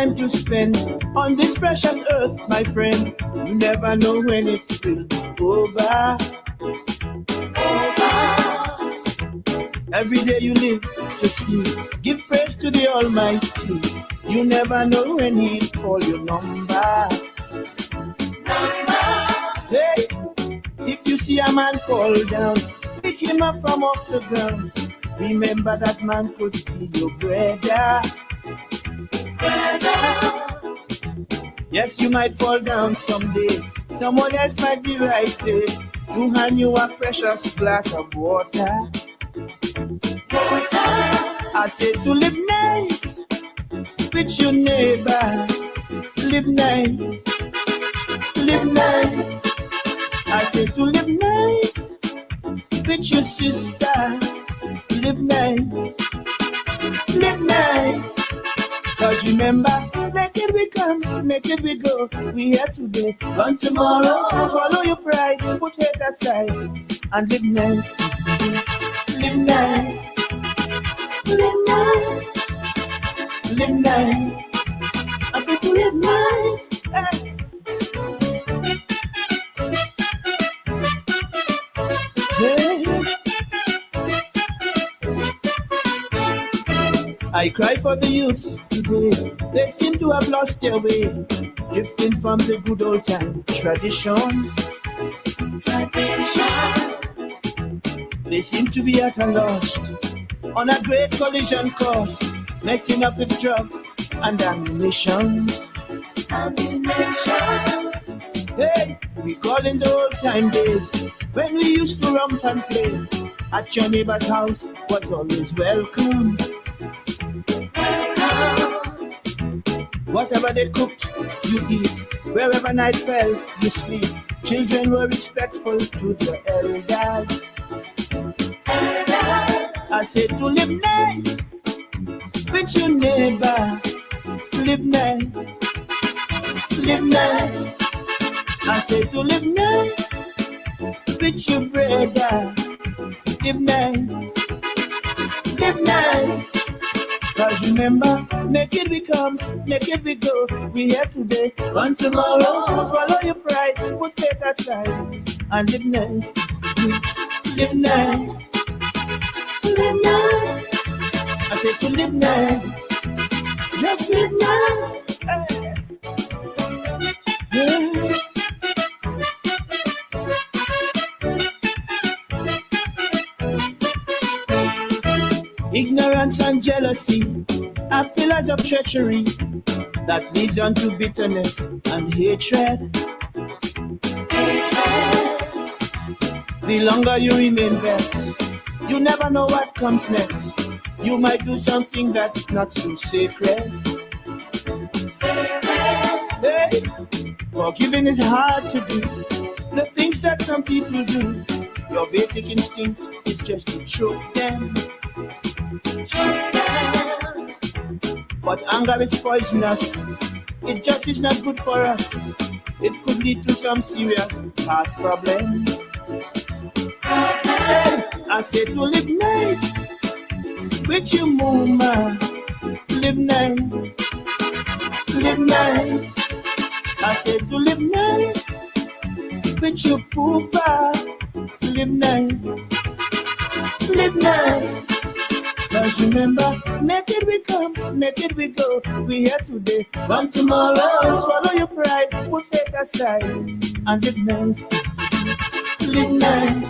time to spend on this precious earth, my friend. You never know when it will be over. Every day you live to see, give praise to the Almighty. You never know when He'll call your number. Hey, if you see a man fall down, pick him up from off the ground. Remember that man could be your brother. Yes, you might fall down someday. Someone else might be right there to hand you a precious glass of water. I said to live nice with your neighbor. Live nice, live nice. I said to live nice with your sister. Live nice, live nice. Cause remember, naked we come, naked we go. We here today, gone tomorrow. Swallow your pride, put hate aside, and live nice, live nice, live nice, live nice. I said to live nice. Hey. I cry for the youths today. They seem to have lost their way, drifting from the good old time traditions. They seem to be at a loss, on a great collision course, messing up with drugs and ammunition. Hey, recalling the old time days when we used to romp and play. At your neighbor's house was always welcome. Whatever they cooked, you eat. Wherever night fell, you sleep. Children were respectful to the elders. I said to live nice with your neighbor. Live nice, live nice. I said to live nice with your brother. Live nice, live nice. Cause remember, naked we come, naked we go. We here today, gone tomorrow. Swallow your pride, put hate aside, and live nice, live nice, live nice. I said to live nice, just live nice. Hey. Yeah. Ignorance and jealousy are pillars of treachery that leads on to bitterness and hatred. The longer you remain vexed, you never know what comes next. You might do something that's not so sacred. Hey, forgiving is hard to do. The things that some people do, your basic instinct is just to choke them. But anger is poisonous. It just is not good for us. It could lead to some serious heart problems. Hey, I said to live nice with your mama. Live nice, live nice. I said to live nice with your poopa. Live nice, live nice. Cause remember, naked we come, naked we go. We here today, gone tomorrow. Swallow your pride, put hate aside, and live nice, live nice.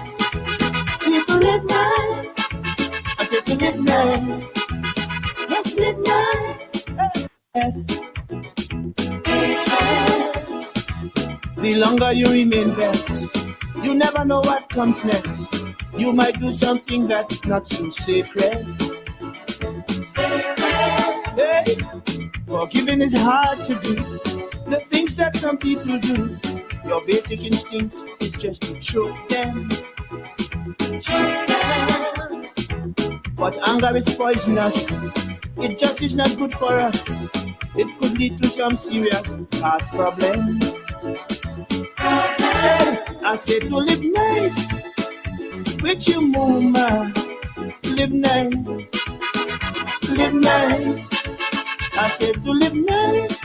People live nice. I said to live nice, just live nice. The longer you remain vexed, you never know what comes next. You might do something that's not so sacred. Hey, forgiving is hard to do. The things that some people do, your basic instinct is just to choke them. But anger is poisonous. It just is not good for us. It could lead to some serious heart problems. Hey, I said to live nice with your mama. Live nice, live nice. I said to live nice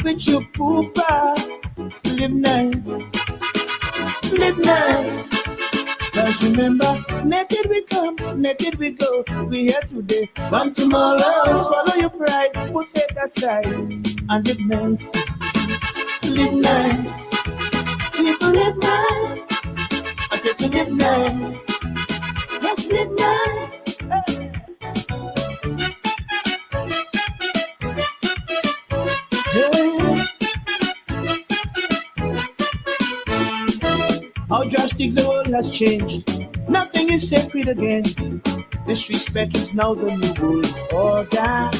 with your pooper. Live nice, live nice. Cause remember, naked we come, naked we go. We here today, gone tomorrow. Swallow your pride, put it aside, and live nice. Live nice. People live nice. I said to live nice. Let's live nice. Hey. How drastic the world has changed. Nothing is sacred again. Disrespect is now the new world order.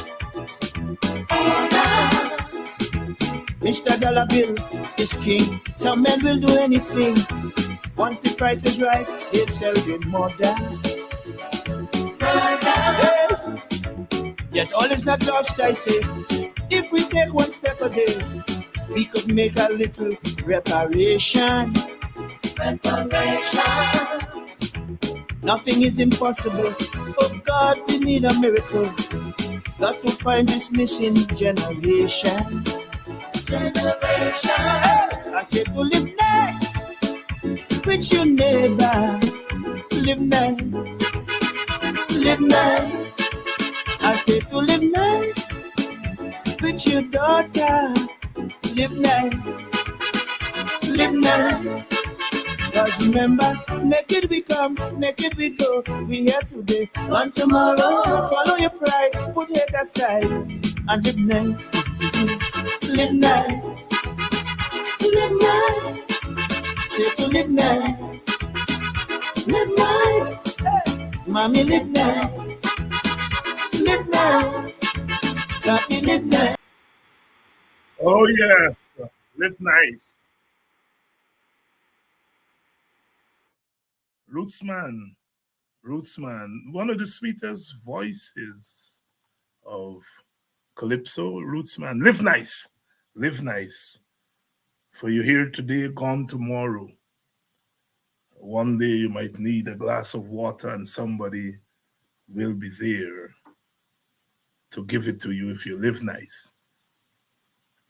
Mr. Dollar Bill is king. Some men will do anything. Once the price is right, they'll sell them more down. Hey. Yet all is not lost, I say. If we take one step a day, we could make a little reparation. Nothing is impossible. Oh God, we need a miracle. Got to find this missing generation. I said to live nice with your neighbor. Live nice, live nice. I said to live nice with your daughter. Live nice, live nice. Cause remember, naked we come, naked we go. We here today, gone tomorrow. Swallow your pride, put it aside, and live nice. Live nice. Live nice. Say to live nice. Live nice. Hey. Mommy, live nice. Live nice. Papi, live nice. Oh, yes. Live nice. Rootsman. Rootsman. One of the sweetest voices of Calypso. Rootsman. Live nice. Live nice. For you here today, gone tomorrow. One day you might need a glass of water and somebody will be there to give it to you if you live nice.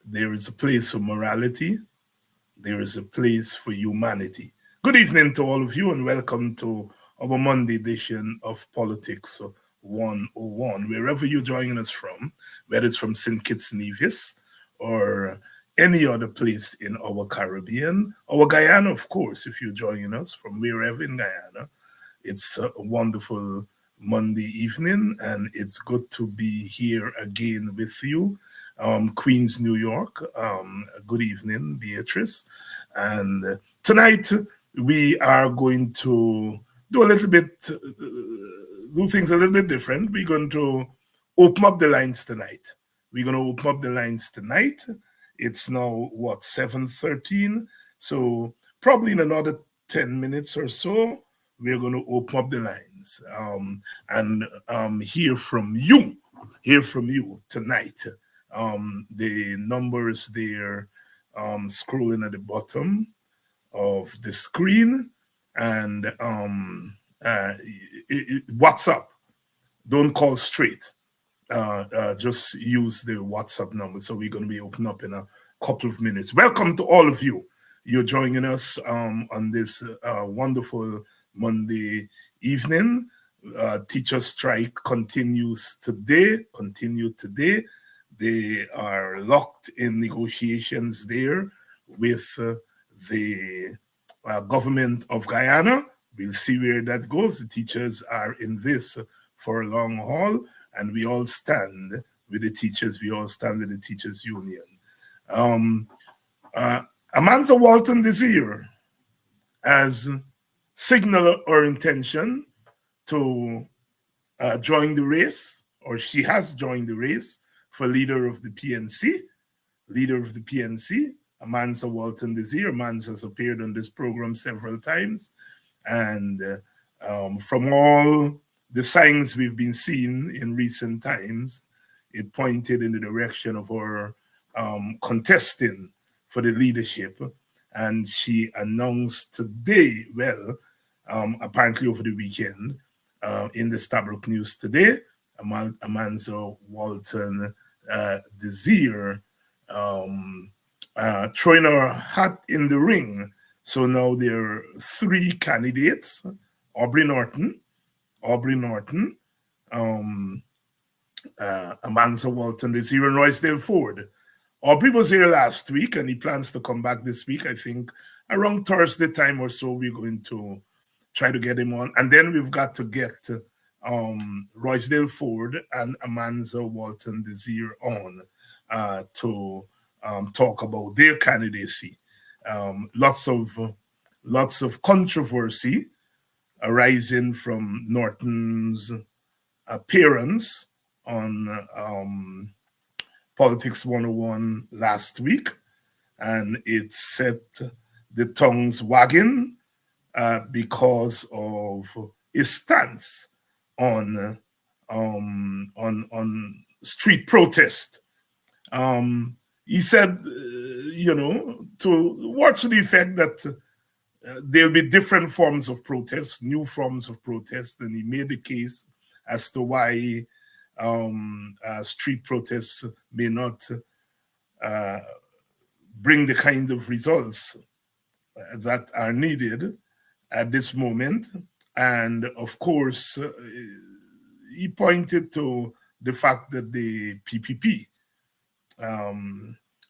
There is a place for morality. There is a place for humanity. Good evening to all of you and welcome to our Monday edition of Politics 101. Wherever you're joining us from, whether it's from St. Kitts Nevis or any other place in our Caribbean, our Guyana, of course, if you're joining us from wherever in Guyana, it's a wonderful Monday evening and it's good to be here again with you. Queens, New York. Good evening, Beatrice. And tonight we are going to do things a little bit different. We're going to open up the lines tonight. It's now, 7:13? So probably in another 10 minutes or so, we're going to open up the lines and hear from you tonight. The numbers there scrolling at the bottom of the screen and WhatsApp. Don't call straight. Just use the WhatsApp number. So we're going to be open up in a couple of minutes. Welcome to all of you. You're joining us on this wonderful Monday evening. Teacher strike continued today. They are locked in negotiations there with the government of Guyana. We'll see where that goes. The teachers are in this for a long haul, and we all stand with the teachers. We all stand with the teachers' union. Amanda Walton this year has signaled her intention to join the race, or she has joined the race for leader of the PNC. Amanda Walton this year. Amanda has appeared on this program several times, and from all the signs we've been seeing in recent times, it pointed in the direction of her contesting for the leadership. And she announced today, apparently over the weekend, in the Stabroek News today, Amanda Walton Desir, throwing our hat in the ring. So now there are 3 candidates: Aubrey Norton, Amanza Walton, Desir, and Roysdale Ford. Aubrey was here last week, and he plans to come back this week. I think around Thursday time or so, we're going to try to get him on. And then we've got to get Roysdale Ford and Amanza Walton Desir on to talk about their candidacy. Lots of controversy arising from Norton's appearance on Politics 101 last week, and it set the tongues wagging because of his stance on street protest. He said, to what's the effect that there'll be different forms of protest, new forms of protest, and he made the case as to why street protests may not bring the kind of results that are needed at this moment. And of course, he pointed to the fact that the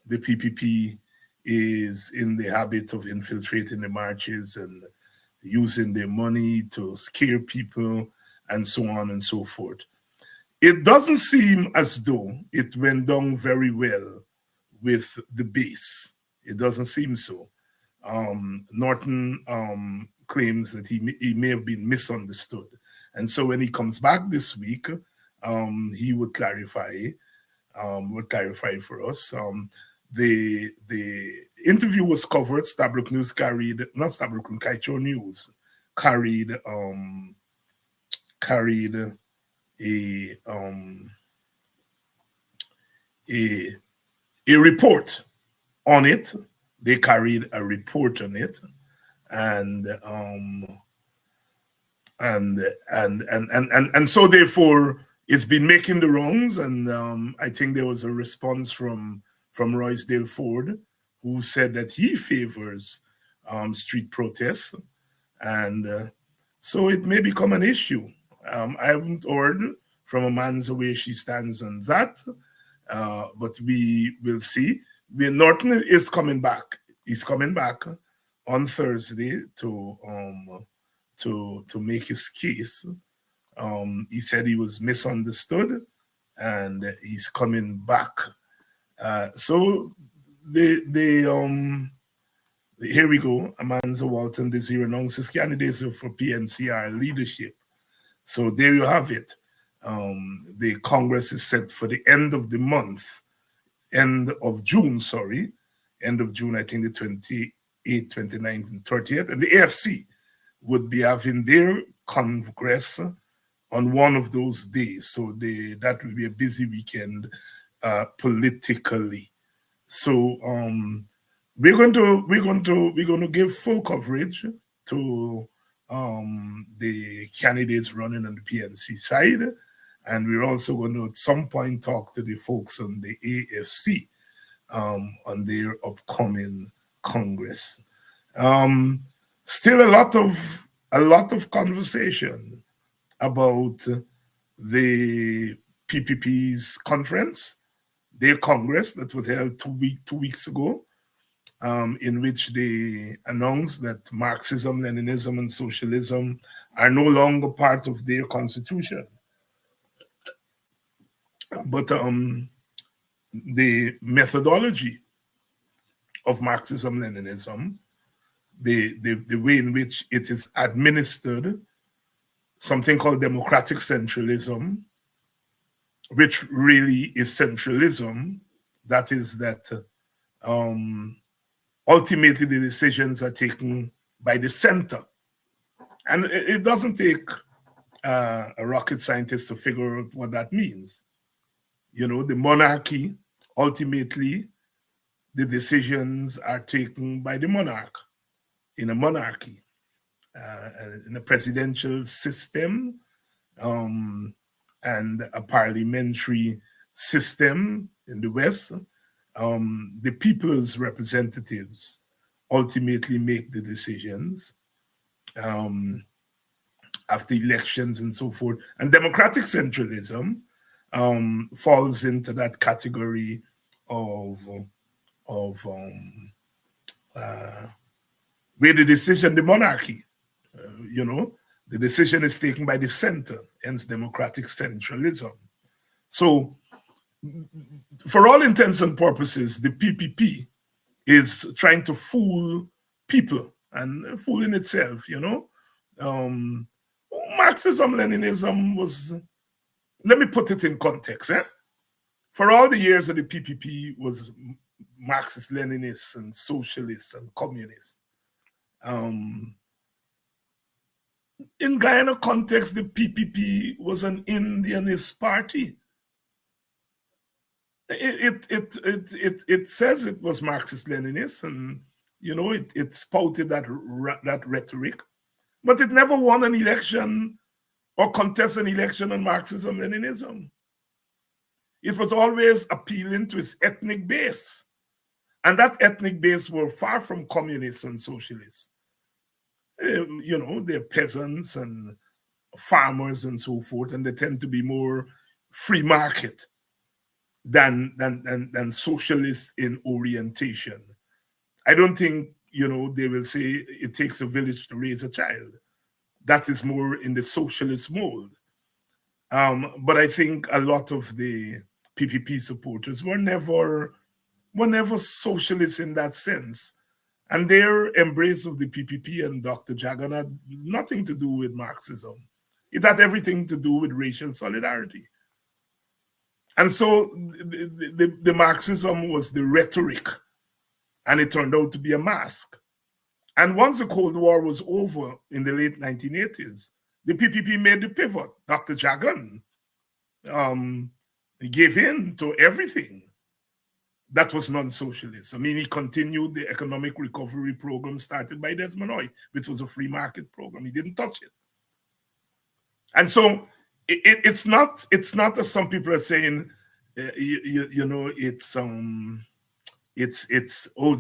PPP is in the habit of infiltrating the marches and using their money to scare people and so on and so forth. It doesn't seem as though it went down very well with the base. It doesn't seem so. Norton claims that he may have been misunderstood. And so when he comes back this week, he would clarify for us. The interview was covered. Stabrook News carried, not Stabrook, Kaito News carried a report on it. They carried a report on it, and so therefore it's been making the rounds. And I think there was a response from Roysdale Ford, who said that he favors street protests, and so it may become an issue. I haven't heard from Amanza where she stands on that, but we will see. Norton is coming back. He's coming back on Thursday to make his case. He said he was misunderstood, and he's coming back. So here we go. Amanza Walton Desir announces candidates for PNCR leadership. So there you have it. The Congress is set for the end of the month, end of June, I think the 28th, 29th, and 30th. And the AFC would be having their Congress on one of those days. So that will be a busy weekend politically. So we're going to give full coverage to the candidates running on the PNC side, and we're also going to at some point talk to the folks on the AFC on their upcoming Congress. Still a lot of conversation about the PPP's conference, their Congress that was held 2 weeks ago, in which they announced that Marxism, Leninism, and socialism are no longer part of their constitution. But the methodology of Marxism, Leninism, the way in which it is administered, something called democratic centralism, which really is centralism, that is that ultimately the decisions are taken by the center. And it doesn't take a rocket scientist to figure out what that means. You know, the monarchy, ultimately, the decisions are taken by the monarch in a monarchy. In a presidential system and a parliamentary system in the West, the people's representatives ultimately make the decisions after elections and so forth. And democratic centralism falls into that category of where the decision, the monarchy, the decision is taken by the center, hence democratic centralism. So, for all intents and purposes, the PPP is trying to fool people and fooling itself, Marxism, Leninism was, let me put it in context. For all the years of the PPP was Marxist, Leninists, and socialists and communists. In Guyana context, the PPP was an Indianist party. It says it was Marxist, Leninist, and it spouted that rhetoric, but it never won an election or contest an election on Marxism, Leninism. It was always appealing to its ethnic base. And that ethnic base were far from communists and socialists. They're peasants and farmers and so forth, and they tend to be more free market than socialist in orientation. I don't think, they will say it takes a village to raise a child. That is more in the socialist mold. But I think a lot of the PPP supporters were never socialists in that sense. And their embrace of the PPP and Dr. Jagan had nothing to do with Marxism. It had everything to do with racial solidarity. And so the Marxism was the rhetoric, and it turned out to be a mask. And once the Cold War was over in the late 1980s, the PPP made the pivot. Dr. Jagan gave in to everything that was non-socialist. I mean, he continued the economic recovery program started by Desmond Hoy, which was a free market program. He didn't touch it. And so it's not as some people are saying, it's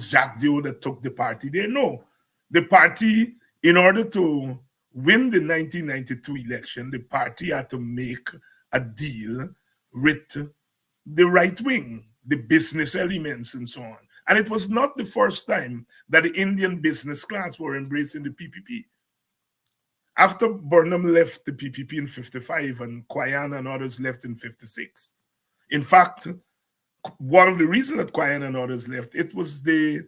Jacques Diot that took the party there. No, the party, in order to win the 1992 election, the party had to make a deal with the right wing, the business elements and so on. And it was not the first time that the Indian business class were embracing the PPP. After Burnham left the PPP in 55 and Guyana and others left in 56. In fact, one of the reasons that Guyana and others left, it was the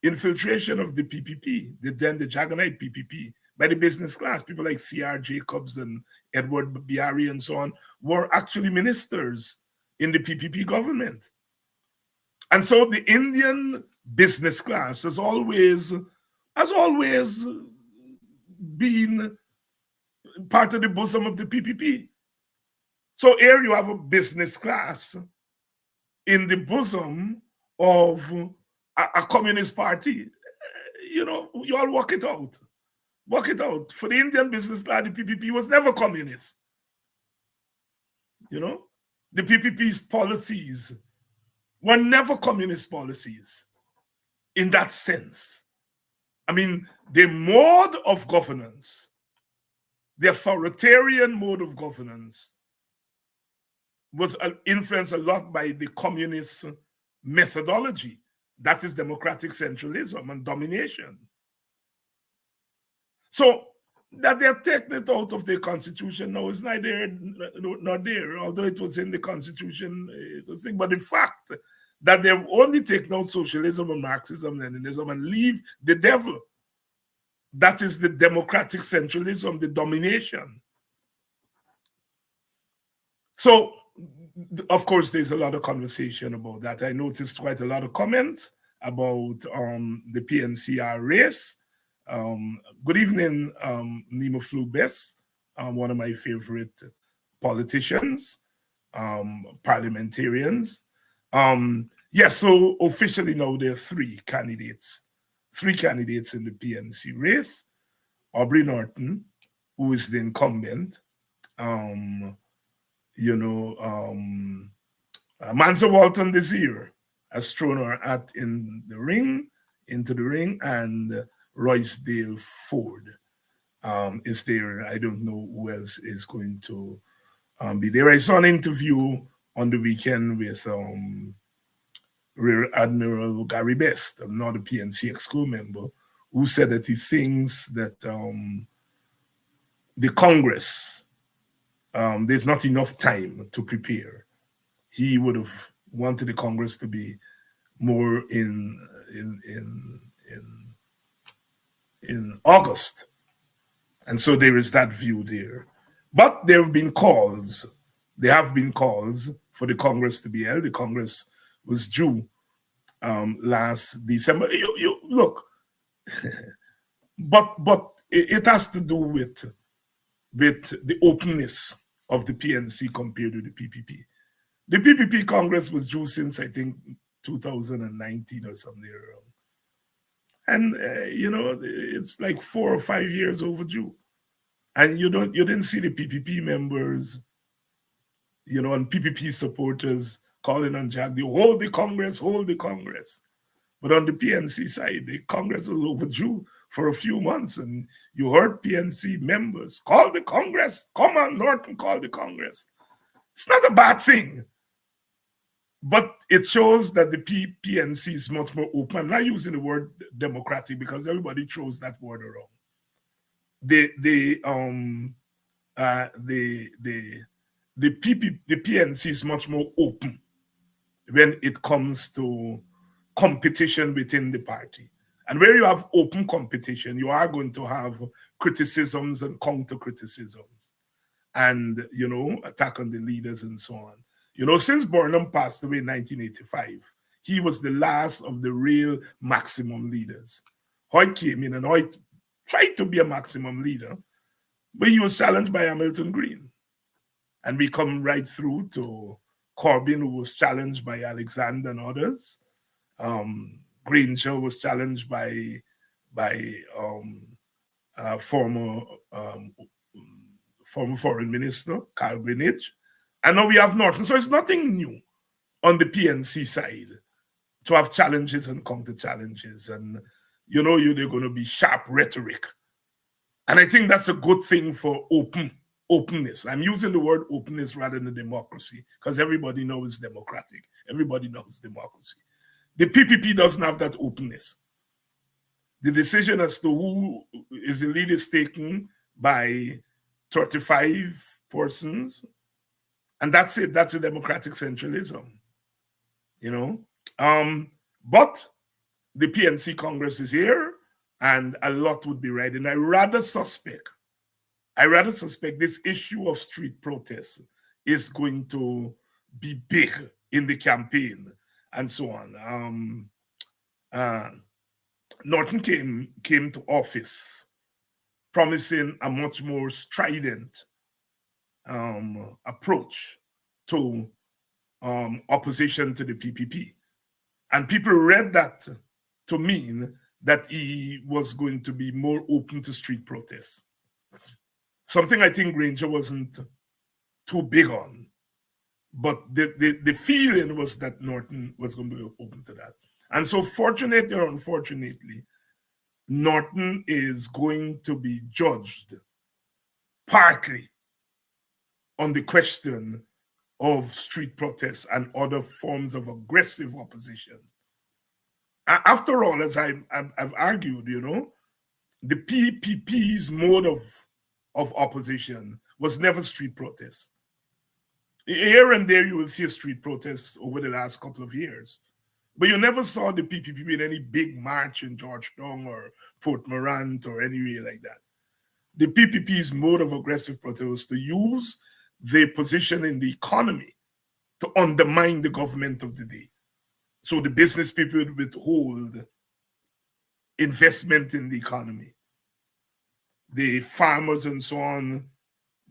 infiltration of the PPP, the Jaganite PPP, by the business class. People like C.R. Jacobs and Edward Biari and so on were actually ministers in the PPP government. And so the Indian business class has always been part of the bosom of the PPP. So here you have a business class in the bosom of a communist party. You all work it out. Work it out. For the Indian business class, the PPP was never communist. The PPP's policies were never communist policies in that sense. I mean, the mode of governance, the authoritarian mode of governance, was influenced a lot by the communist methodology. That is democratic centralism and domination. So that they're taking it out of the constitution now is neither nor there, although it was in the constitution, it was thing. But the fact that they've only taken out socialism and Marxism, Leninism, and leave the devil, that is the democratic centralism, the domination. So, of course, there's a lot of conversation about that. I noticed quite a lot of comments about the PNCR race. Good evening, Nima Flubes, one of my favorite politicians, parliamentarians. Yes, so officially now there are three candidates in the PNC race. Aubrey Norton, who is the incumbent, Mansa Walton this year has thrown her hat into the ring, and Royce Dale Ford is there. I don't know who else is going to be there. I saw an interview on the weekend with Rear Admiral Gary Best, another PNC Exco member, who said that he thinks that the Congress, there's not enough time to prepare. He would have wanted the Congress to be more in August, and so there is that view there. But there have been calls. There have been calls for the Congress to be held. The Congress was due last December. You look, but it has to do with the openness of the PNC compared to the PPP. The PPP Congress was due since, I think, 2019 or something around. And it's like 4 or 5 years overdue. And you didn't see the PPP members, and PPP supporters calling on Jack, hold the Congress, hold the Congress. But on the PNC side, the Congress was overdue for a few months, and you heard PNC members call the Congress. Come on, Norton, call the Congress. It's not a bad thing, but it shows that the PNC is much more open. I'm not using the word democratic because everybody throws that word around. The PNC is much more open when it comes to competition within the party. And where you have open competition, you are going to have criticisms and counter criticisms and, attack on the leaders and so on. Since Burnham passed away in 1985, he was the last of the real maximum leaders. Hoyt came in and Hoyt tried to be a maximum leader, but he was challenged by Hamilton Green. And we come right through to Corbyn, who was challenged by Alexander and others. Granger was challenged by former Foreign Minister Carl Greenidge. And now we have Norton. So it's nothing new on the PNC side to have challenges and counter challenges. And they're going to be sharp rhetoric. And I think that's a good thing for openness. I'm using the word openness rather than democracy because everybody knows democratic. Everybody knows democracy. The PPP doesn't have that openness. The decision as to who is the leader is taken by 35 persons, and that's it. That's a democratic centralism, But the PNC Congress is here, and a lot would be right. And I rather suspect this issue of street protests is going to be big in the campaign and so on. Norton came to office promising a much more strident approach to opposition to the PPP. And people read that to mean that he was going to be more open to street protests. Something I think Granger wasn't too big on. But the feeling was that Norton was going to be open to that. And so fortunately or unfortunately, Norton is going to be judged partly on the question of street protests and other forms of aggressive opposition. After all, as I've argued, the PPP's mode of opposition was never street protests. Here and there, you will see a street protest over the last couple of years. But you never saw the PPP in any big march in Georgetown or Port Morant or anywhere like that. The PPP's mode of aggressive protest was to use their position in the economy to undermine the government of the day. So the business people would withhold investment in the economy. The farmers and so on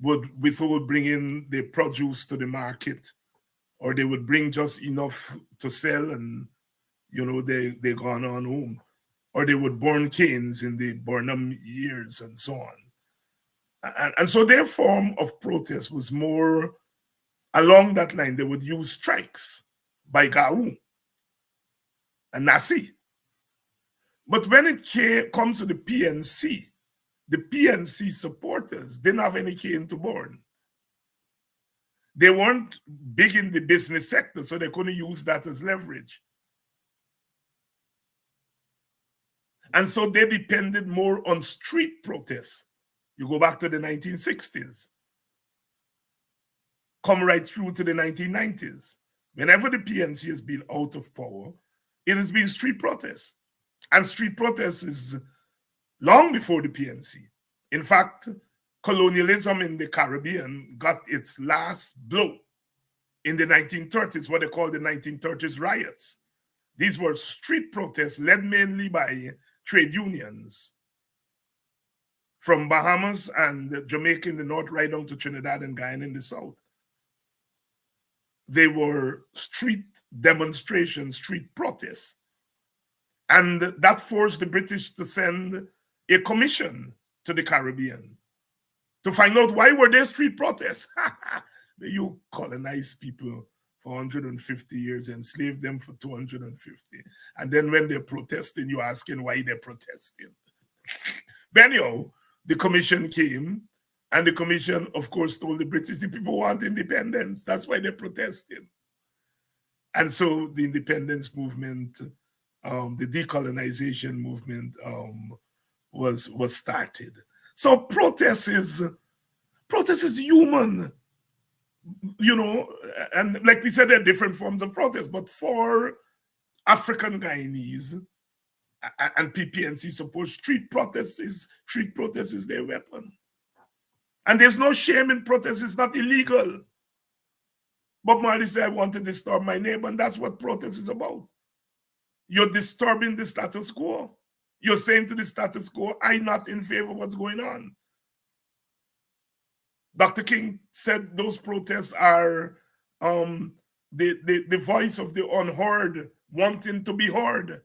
would withhold bringing their produce to the market, or they would bring just enough to sell and, they're gone on home. Or they would burn canes in the Burnham years and so on. And so their form of protest was more along that line, they would use strikes by Gau and Nasi. But when it comes to the PNC supporters didn't have any cane to burn. They weren't big in the business sector, so they couldn't use that as leverage. And so they depended more on street protests. You go back to the 1960s, come right through to the 1990s. Whenever the PNC has been out of power, it has been street protests. And street protests is long before the PNC. In fact, colonialism in the Caribbean got its last blow in the 1930s, what they call the 1930s riots. These were street protests led mainly by trade unions from Bahamas and Jamaica in the north, right down to Trinidad and Guyana in the south. They were street demonstrations, street protests. And that forced the British to send a commission to the Caribbean to find out why were there street protests. You colonize people for 150 years, enslaved them for 250. And then when they're protesting, you're asking why they're protesting. But anyhow, the commission came, and the commission, of course, told the British, the people want independence. That's why they're protesting. And so the independence movement, the decolonization movement was started. So protest is human, you know, and like we said, there are different forms of protest, but for African Guyanese and PPNC support, street protest is their weapon. And there's no shame in protest, it's not illegal. Bob Marley said, I want to disturb my neighbor, and that's what protest is about. You're disturbing the status quo. You're saying to the status quo, I'm not in favor of what's going on. Dr. King said those protests are the voice of the unheard wanting to be heard.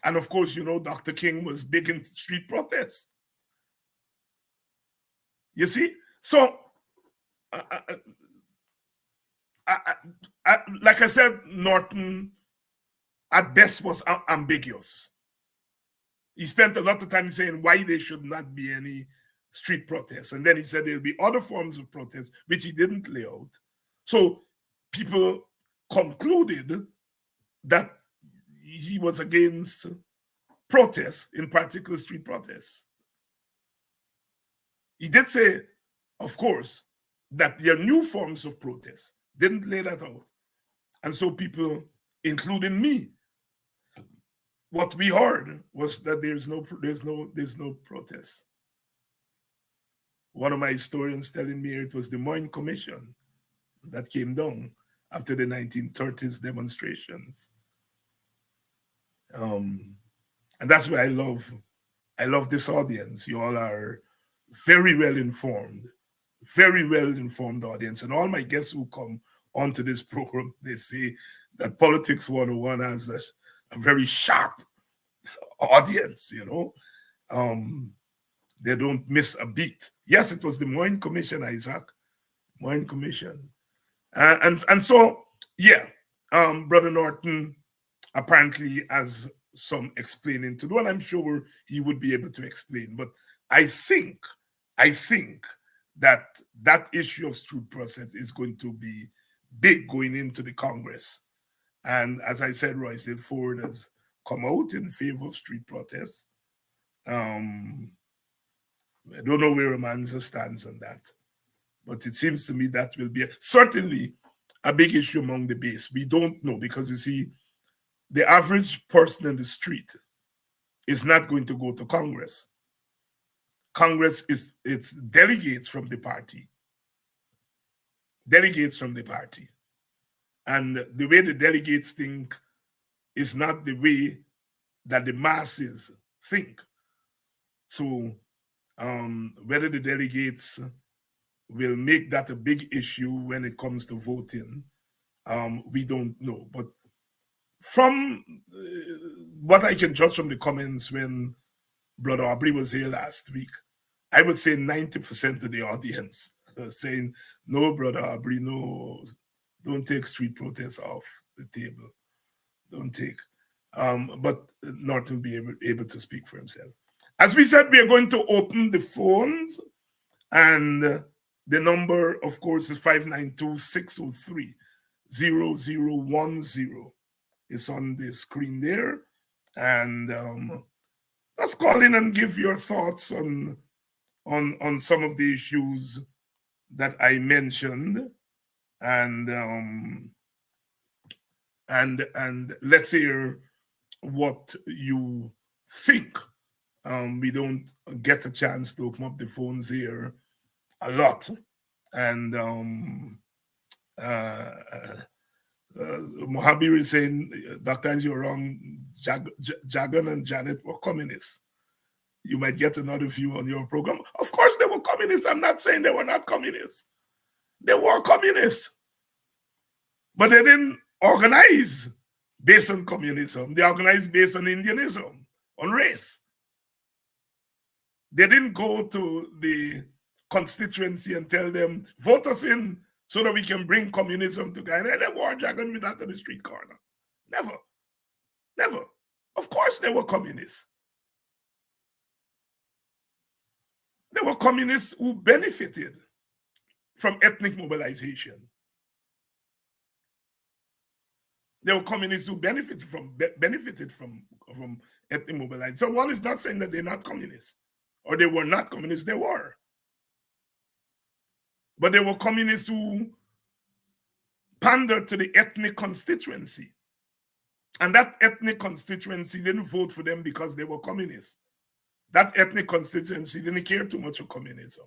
And of course, you know, Dr. King was big in street protests. You see? So, like I said, Norton at best was ambiguous. He spent a lot of time saying why there should not be any street protests. And then he said there'll be other forms of protest, which he didn't lay out. So people concluded that he was against protests, in particular street protests. He did say, of course, that there are new forms of protest. Didn't lay that out. And so people, including me, what we heard was that there's no protest. One of my historians telling me it was the Moyne Commission that came down after the 1930s demonstrations. And that's why I love this audience. You all are very well informed audience. And all my guests who come onto this program, they say that Politics 101 has a very sharp audience, you know. They don't miss a beat. Yes, it was the Moyne Commission, Isaac. Moyne Commission. And so, yeah, Brother Norton apparently has some explaining to do, and I'm sure he would be able to explain. But I think that issue of street process is going to be big going into the Congress. And as I said, Royce Ford has come out in favor of street protests. I don't know where Amanza stands on that, but it seems to me that will be certainly a big issue among the base. We don't know, because you see, the average person in the street is not going to go to Congress. Congress it's delegates from the party. Delegates from the party. And the way the delegates think is not the way that the masses think. So whether the delegates will make that a big issue when it comes to voting, we don't know. But from what I can judge from the comments when Brother Aubrey was here last week, I would say 90% of the audience saying, no, Brother Aubrey, no, don't take street protests off the table. Don't take. But Norton will be able to speak for himself. As we said, we are going to open the phones, and the number, of course, is 592-603-0010. It's on the screen there. And just call in and give your thoughts on some of the issues that I mentioned, and let's hear what you think. We don't get a chance to open up the phones here a lot, and Mohabir is saying, Dr. Angie, you're wrong. Jagan and Janet were communists. You might get another view on your program. Of course, they were communists. I'm not saying they were not communists. They were communists. But they didn't organize based on communism. They organized based on Indianism, on race. They didn't go to the constituency and tell them, vote us in so that we can bring communism to Guyana. They never were dragging with that to the street corner. Never. Never. Of course they were communists. There were communists who benefited from ethnic mobilization. There were communists who benefited from ethnic mobilization. So one is not saying that they're not communists, or they were not communists. They were. But there were communists who pandered to the ethnic constituency. And that ethnic constituency didn't vote for them because they were communists. That ethnic constituency didn't care too much for communism.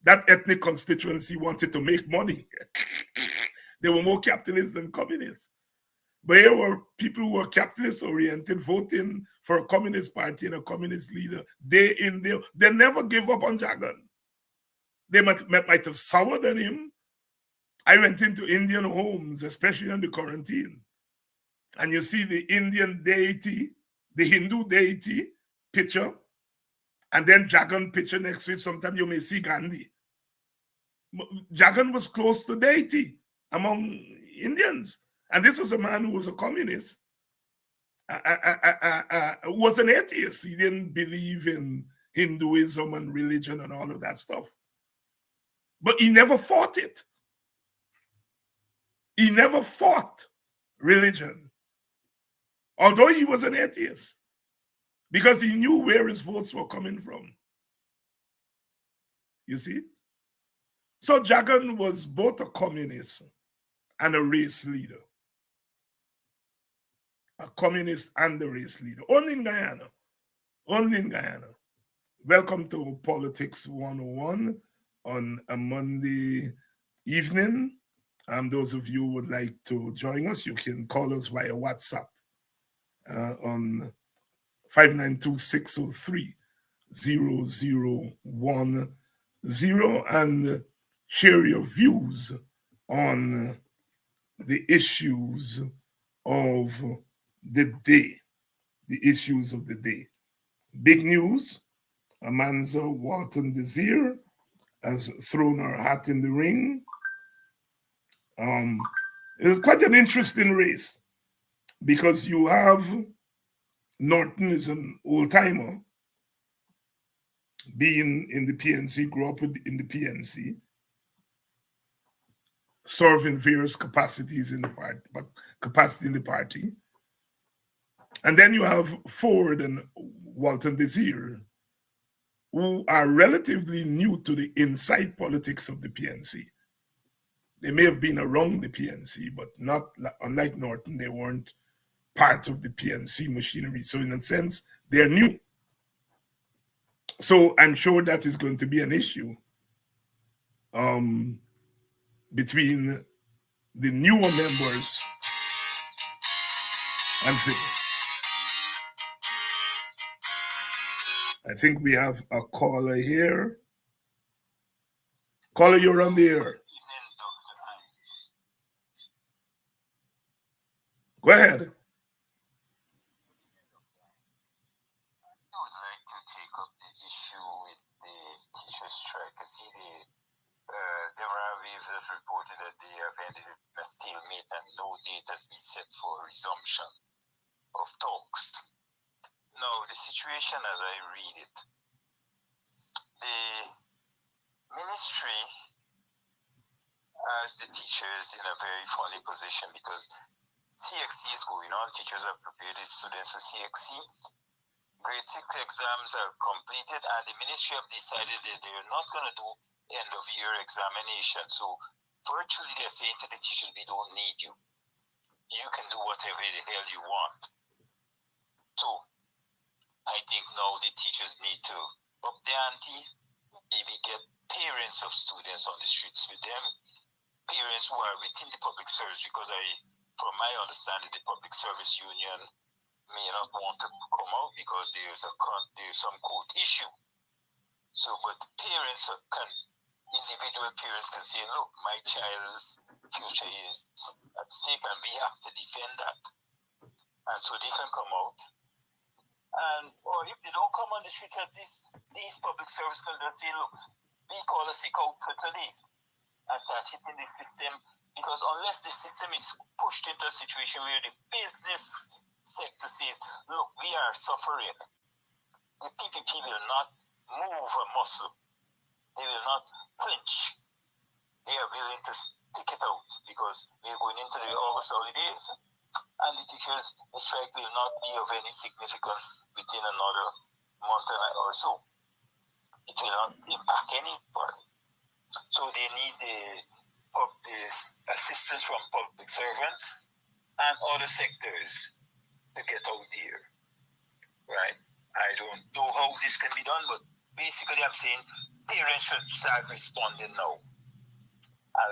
That ethnic constituency wanted to make money. They were more capitalists than communists. But here were people who were capitalist-oriented voting for a communist party and a communist leader day in, day out. They never gave up on Jagan. They might have soured on him. I went into Indian homes, especially in the quarantine, and you see the Indian deity, the Hindu deity picture, and then Jagan picture next to it. Sometimes you may see Gandhi. Jagan was close to deity among Indians. And this was a man who was a communist, who was an atheist. He didn't believe in Hinduism and religion and all of that stuff. But he never fought it. He never fought religion, although he was an atheist, because he knew where his votes were coming from. You see? So Jagan was both a communist and a race leader. A communist and a race leader. Only in Guyana. Only in Guyana. Welcome to Politics 101 on a Monday evening. Those of you who would like to join us, you can call us via WhatsApp on 592-603-0010 and share your views on the issues of the day. The issues of the day. Big news, Amanza Walton Desir has thrown her hat in the ring. It was quite an interesting race because you have Norton is an old-timer, being in the PNC, grew up in the PNC, serving various capacities in the party, And then you have Ford and Walton Desir, who are relatively new to the inside politics of the PNC. They may have been around the PNC, but not, unlike Norton, they weren't part of the PNC machinery. So in a sense, they're new. So I'm sure that is going to be an issue between the newer members and things. I think we have a caller here. Caller, you're on the air. Go ahead. I would like to take up the issue with the teacher strike. I see There are waves have reported that they have ended in a stalemate and no date has been set for resumption of talks. Now, the situation as I read it, the ministry has the teachers in a very funny position because CXC is going on. Teachers have prepared the students for CXC. Grade 6 exams are completed, and the ministry have decided that they're not going to do end of year examination. So virtually they're saying to the teachers, we don't need you. You can do whatever the hell you want. So I think now the teachers need to up the ante, maybe get parents of students on the streets with them, parents who are within the public service, because from my understanding, the public service union may not want to come out because there's some court issue. So, but parents individual parents can say, look, my child's future is at stake and we have to defend that. And so they can come out. Or if they don't come on the streets at these public service can just say, look, we call a sick out for today and start hitting the system, because unless the system is pushed into a situation where the business sector says, look, we are suffering, the PPP will not move a muscle. They will not flinch. They are willing to stick it out because we're going into the August holidays and the teachers' strike will not be of any significance within another month or so. It will not impact anybody. So they need the assistance from public servants and other sectors to get out there, right? I don't know how this can be done, but basically I'm saying parents should start responding now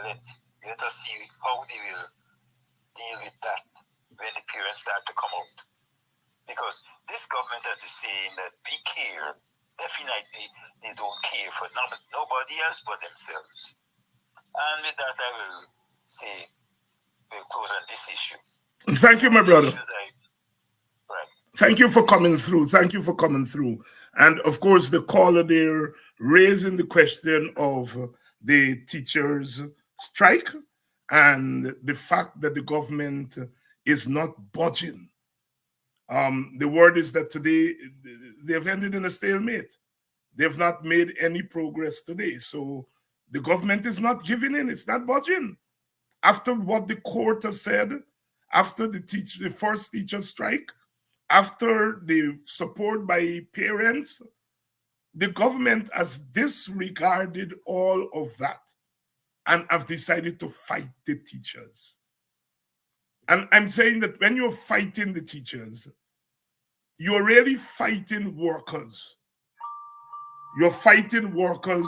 and let us see how they will deal with that when the parents start to come out. Because this government is saying that we care, definitely they don't care for nobody else but themselves. And with that, I will say we'll close on this issue. Thank you, my brother. Right. Thank you for coming through. Thank you for coming through. And of course, the caller there raising the question of the teachers' strike and the fact that the government is not budging. The word is that today they've ended in a stalemate. They've not made any progress today. So the government is not giving in. It's not budging. After what the court has said, after the first teacher strike, after the support by parents, the government has disregarded all of that and have decided to fight the teachers. And I'm saying that when you're fighting the teachers, you're really fighting workers. You're fighting workers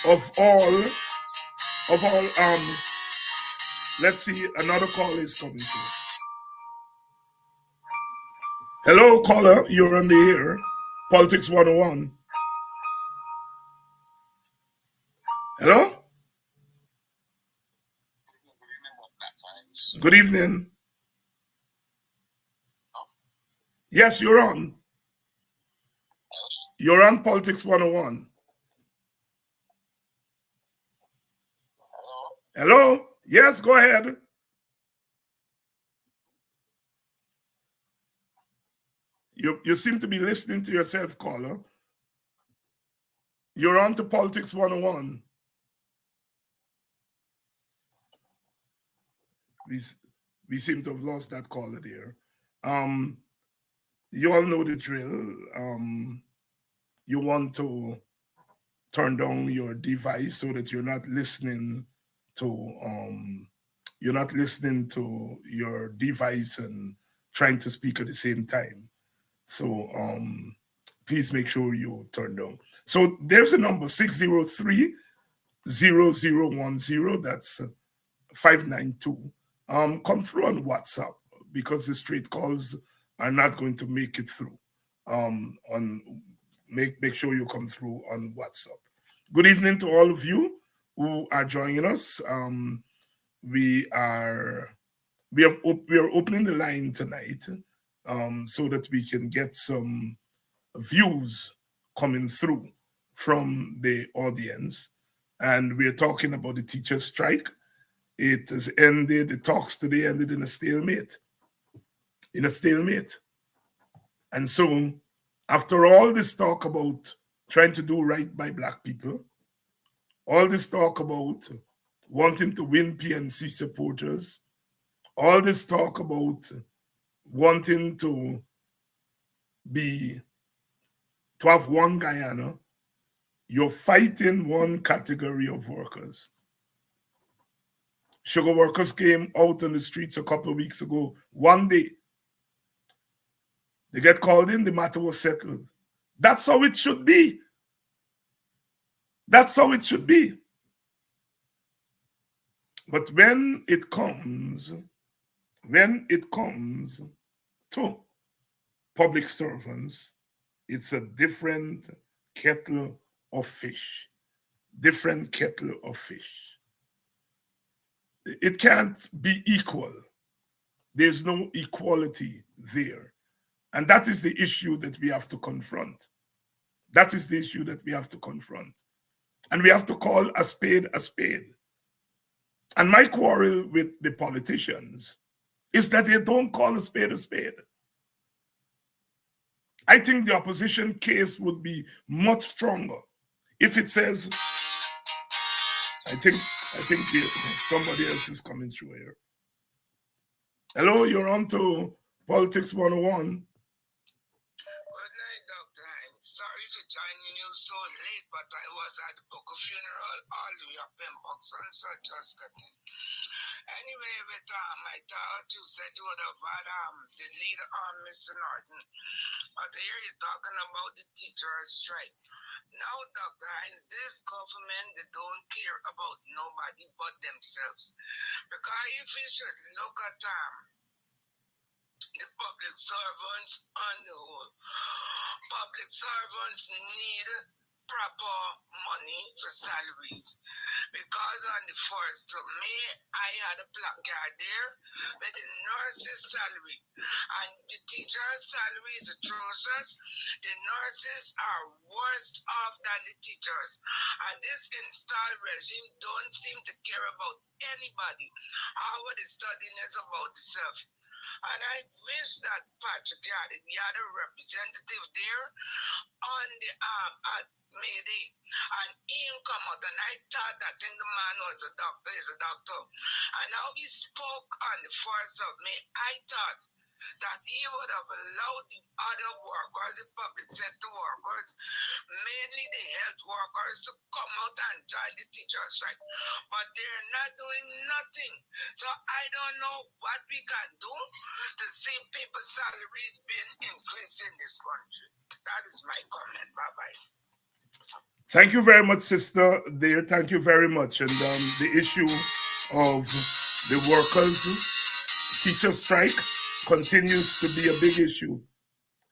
of all, let's see, another call is coming through. Hello, caller, you're on the air. Politics 101. Hello? Good evening. Yes, you're on. You're on Politics 101. Hello? Yes, go ahead. You seem to be listening to yourself, caller. You're on to Politics 101. We seem to have lost that caller there. You all know the drill. You want to turn down your device so that you're not listening to your device and trying to speak at the same time. So please make sure you turn down. So there's a number 603-0010. That's 592. Come through on WhatsApp because the straight calls are not going to make it through. Make sure you come through on WhatsApp. Good evening to all of you who are joining us. We are opening the line tonight so that we can get some views coming through from the audience. and we're talking about the teachers' strike. It has ended, the talks today ended in a stalemate. In a stalemate. And so, after all this talk about trying to do right by Black people, all this talk about wanting to win PNC supporters, all this talk about wanting to have one Guyana, you're fighting one category of workers. Sugar workers came out on the streets a couple of weeks ago. One day, they get called in, the matter was settled. That's how it should be. That's how it should be. But when it comes to public servants, it's a different kettle of fish. Different kettle of fish. It can't be equal. There's no equality there. And that is the issue that we have to confront. That is the issue that we have to confront. And we have to call a spade a spade. And my quarrel with the politicians is that they don't call a spade a spade. I think the opposition case would be much stronger if it says, I think somebody else is coming through here. Hello, you're on to Politics 101. Good night, Doctor. I'm sorry for joining you so late, but I was at the Booker funeral all the way up in Buxton, so just got in. Anyway, with I thought you said you would have had the leader Mr. Norton. But here you're talking about the teachers' strike. Now, Dr. Hines, this government, they don't care about nobody but themselves. Because if you should look at the public servants on the whole, public servants need proper money for salaries. Because on the 1st of May, I had a placard there with the nurses' salary. And the teachers' salary is atrocious. The nurses are worse off than the teachers. And this installed regime don't seem to care about anybody. How the studying is about itself. And I wish that Patrick had a representative there on the at May Day. And he come out, and I thought that the man was a doctor, is a doctor. And now he spoke on the 1st of May. I thought that he would have allowed the other workers, the public sector workers, mainly the health workers, to come out and join the teachers' strike. But they're not doing nothing. So I don't know what we can do to see people's salaries being increased in this country. That is my comment. Bye-bye. Thank you very much, sister. There, thank you very much. And the issue of the workers' teacher strike continues to be a big issue.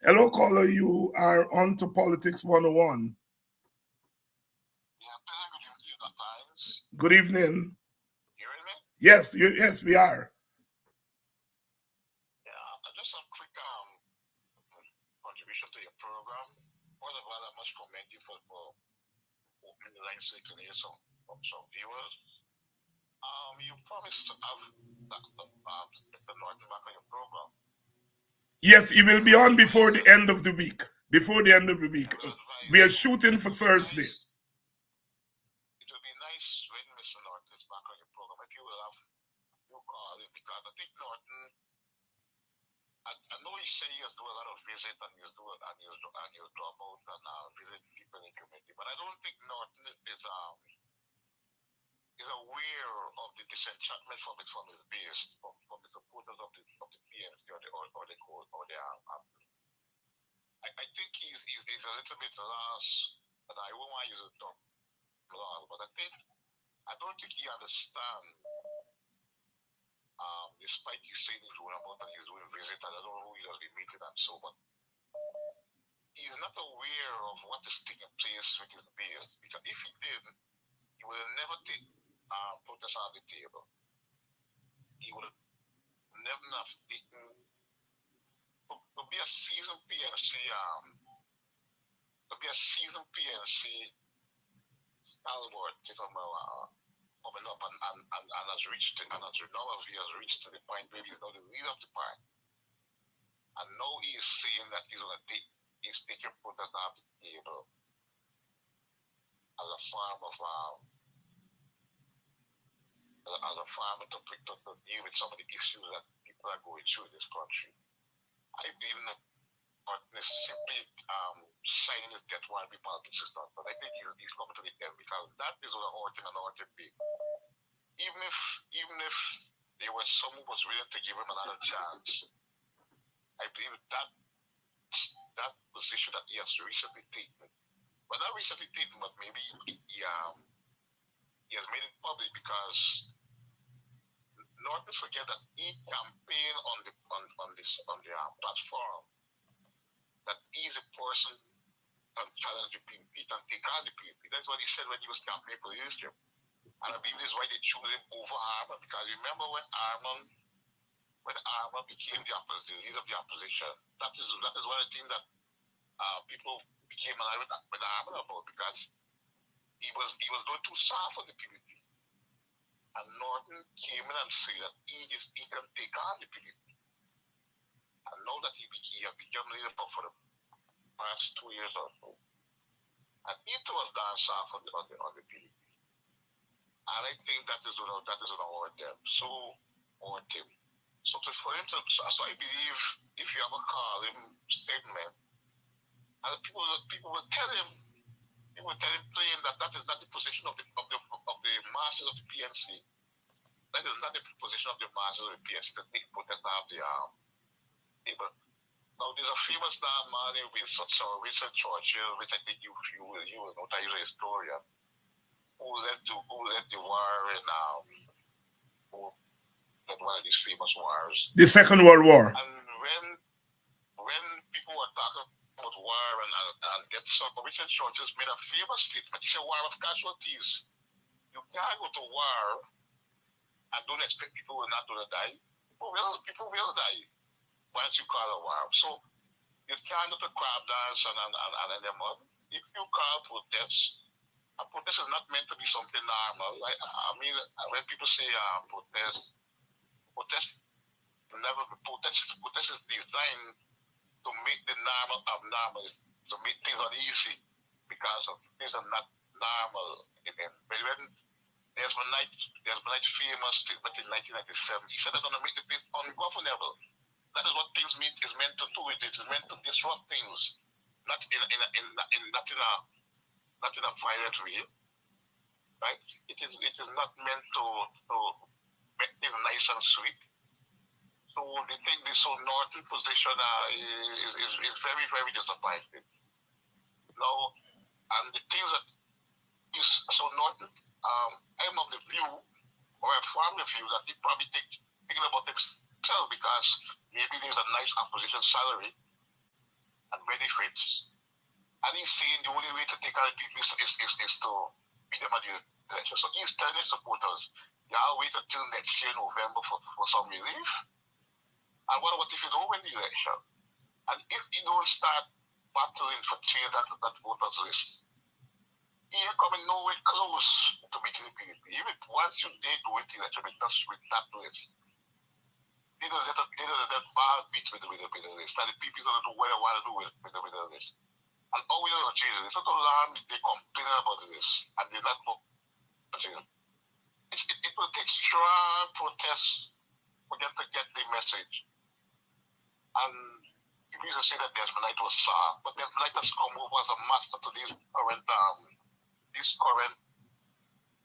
Hello, caller. You are on to Politics 101. Good evening. You hear me? Yes, yes, we are. Yeah, just a quick contribution to your program. First of all, I must commend you for opening the line so you can hear some viewers. You promised to have Mr. Norton back on your program. Yes, he will be on before the end of the week. Before the end of the week. We are shooting for Thursday. It will be nice when Mr. Norton is back on your program. If you will have you call him, because I think Norton, I know he said he has do a lot of visit and he'll drop out and visit people in the community, but I don't think Norton is aware of the disenchantment from his base, from the supporters of the PNC or the I think he's a little bit lost, and I won't want to use the term lost, but I don't think he understands. Despite he saying he's doing about and he's doing visit, I don't know who he does be meeting and so, but he's not aware of what is taking place with his base. Because if he did, he would have never take protest off the table. He would have never have taken to be a seasoned PNC stalwart, coming up and has reached it, and he has reached to the point where he's now the leader of the party. And now he is saying that he's going to he's taking protest off the table as a form of to deal with some of the issues that people are going through in this country. I believe that is simply signing his death warrant with politics is not, but I think he's coming to the end because that is what Horton and Horton be. Even if there was someone who was willing to give him another chance, I believe that position that he has recently taken, well, not recently taken, but maybe he has made it public because Norton forget that he campaigned on the platform that he's a person can challenge the PNP, can take on the PNP. That's what he said when he was campaigning for leadership. And I believe this is why they chose him over Armor, because remember when Armor became the leader of the opposition, that is one of the things that people became alive with Armor about, because he was going too soft for the PNP. And Norton came in and said that he can take on the PNP. And now that he became leader for the past 2 years or so, and it was done soft on the PNP. And I think that is what our them. So for him to, so I believe if you ever call him statement, and people will tell him plain that is not the position of the masters of the PNC. That is not the position of the masters of the PNC to take protest of the people. Now there's a famous man with Richard Churchill, which I think you will know, that he's a historian, who led the war in one of these famous wars. The Second World War. And when people were talking about war and get some, Richard Churchill made a famous statement. He said, "War of casualties. You can't go to war and don't expect people not to die. People will die once you call a war. So you can't do the crowd dance and anymore. If you call protest, a protest is not meant to be something normal. I mean, when people say protest is designed to make the normal abnormal, to make things uneasy because of things are not normal. But when Desmond Knight famous statement in 1997, he said they're going to make the place ungovernable. That is what things is meant to do. It is meant to disrupt things, not in a violent way, right? It is not meant to make things nice and sweet. So they think this Norton position is very, very disappointing. Now, and the things that is so Norton, I'm of the view, or I form the view that he probably thinking about himself because maybe there's a nice opposition salary and benefits. And he's saying the only way to take out people is to beat them at the election. So he's telling his supporters, y'all wait until next year, November, for some relief. And what about if you don't win the election? And if you don't start battling for change that voters list, you're coming nowhere close to beating the PNP. Even once you did win the election, it's not with that list. They don't let that bad beat with the list. And the people don't do what they want to do with the list. And all we don't change it. It's not long they complain about this and they're not voting. It will take strong protests for them to get the message. And people used to say that Desmond Knight was soft, but Desmond Knight has come over as a master to these current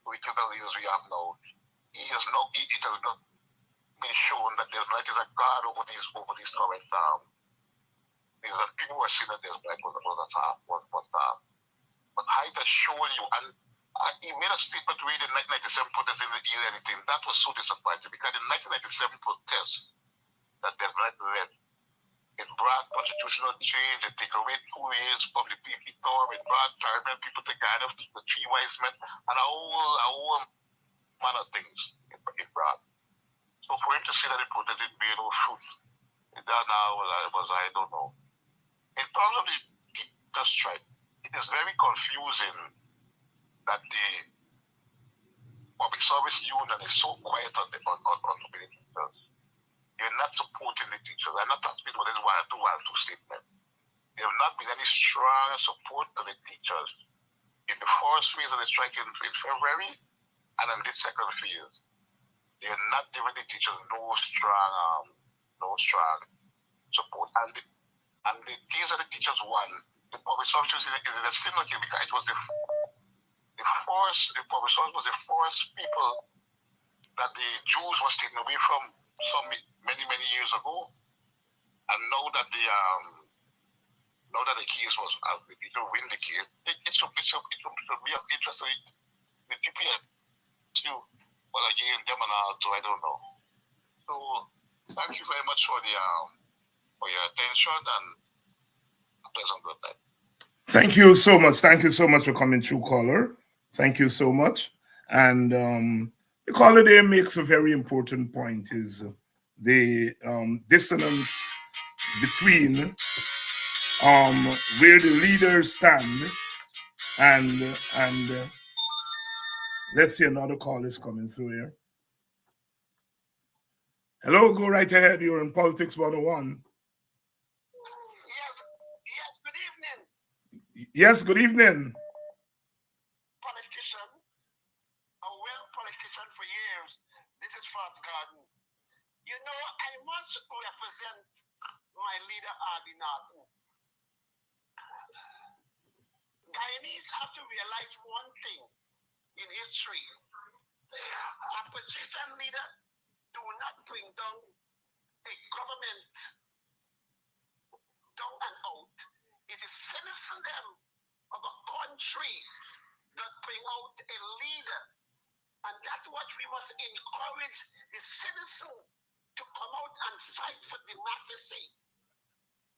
political leaders we have now. It has not been shown that Desmond Knight is a god over these current people were saying that Desmond Knight was soft. But I has shown you, and he made a statement read in 1997 protest in the year anything. That was so disappointing because in 1997 protest that Desmond Knight led, it brought constitutional change, it took away 2 years from the PP term, it brought Caribbean people to Guyana, the three wise men, and a whole man of things it brought. So for him to say that it protested bear no fruit, that now was I don't know. In terms of the strike, it is very confusing that the public service union is so quiet on the teachers. You're not supporting the teachers. I'm not asking what is one two statement. There have not been any strong support to the teachers in the first phase of the strike in February and in the second phase. They're not giving the teachers no strong support. And the case of the teachers won. The public service is in a similar case because it was the public service was the first people that the Jews was taken away from many years ago. And now that the case was the people win the case, it should be of interest to the people too. Well, again, them and all, so I don't know. So thank you very much for your attention and a pleasant good night. Thank you so much. Thank you so much for coming through, caller. Thank you so much. And the caller there makes a very important point: is the dissonance between where the leaders stand and let's see, another call is coming through here. Hello, go right ahead. You're in Politics 101. Yes, good evening. Yes, good evening. Politician, a well politician for years. This is Franz Garden. You know, I must represent my leader, Abi Norton. Guyanese have to realize one thing in history. Opposition leader do not bring down a government down and out. It is citizen them of a country that bring out a leader. And that's what we must encourage the citizen to come out and fight for democracy.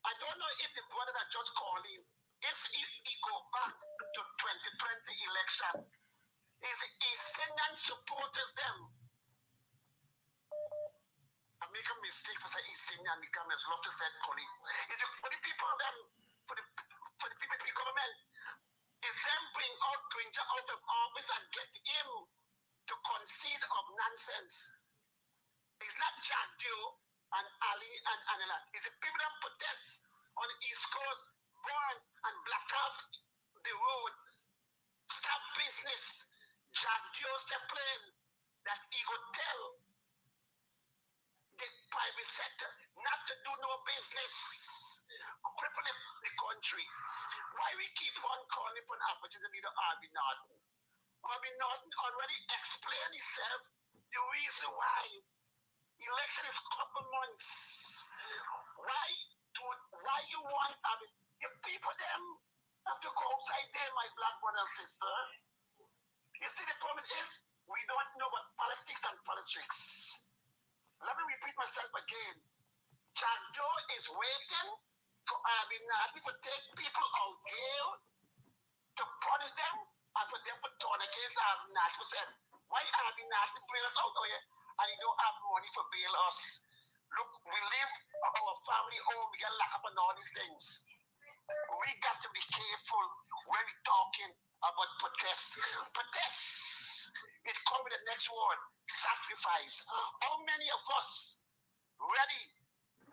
I don't know if the brother that just called in, if he go back to 2020 election, is Kenyan supporters them. I make a mistake for saying East Indian become as love to say Koli. Is it for the people them, for the PPP government? Is them bring out Granger out of office and get him to concede of nonsense? It's not Jack Joe and Ali and Anela. It's the people that protest on the East Coast, burn and black off the road, stop business. Jack Joe said plain that he would tell the private sector not to do no business, crippling the country. Why we keep on calling for an opportunity to Arby Norton? Arby Norton already explained himself the reason why. Election is a couple months. Why you want the people them have to go outside there, my black brother and sister? You see, the problem is we don't know about politics and politics. Let me repeat myself again. Jack Joe is waiting for Arby Norton to take people out there to punish them and for them to turn against Arby Norton. Said, why Arby Norton bring us out here and he don't have money for bail us? Look, we live our family home, we get locked up on all these things. We got to be careful when we're talking about protest. Protest, it comes with the next word, sacrifice. How many of us ready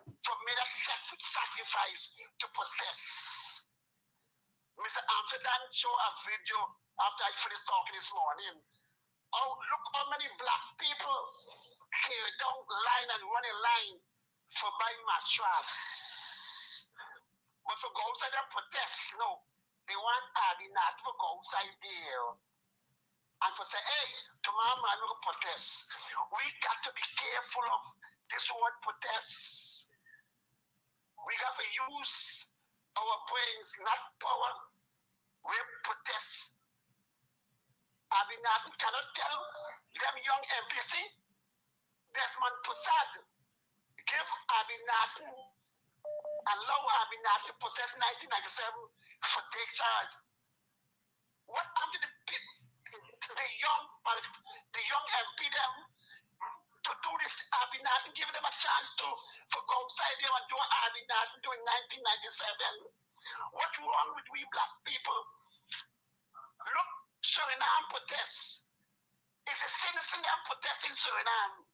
to make a sacrifice to protest? Mr. Amsterdam showed a video after I finished talking this morning. Oh, look how many black people carry down line and run a line for buying mattress. But for go outside and protest, no. They want Arby not to go outside there and to say, hey, tomorrow man will protest. We got to be careful of this word protest. We got to use our brains, not power. We protest. Arby Norton cannot tell them young MPC, Desmond Prasad, give Arby Norton, allow Arby Norton to possess 1997 for take charge. What happened to the young MP them to do this Arby Norton, give them a chance to go outside there and do what Arby Norton do in 1997? What's wrong with we black people? Look, Suriname. protest. It's a citizen that protesting Suriname.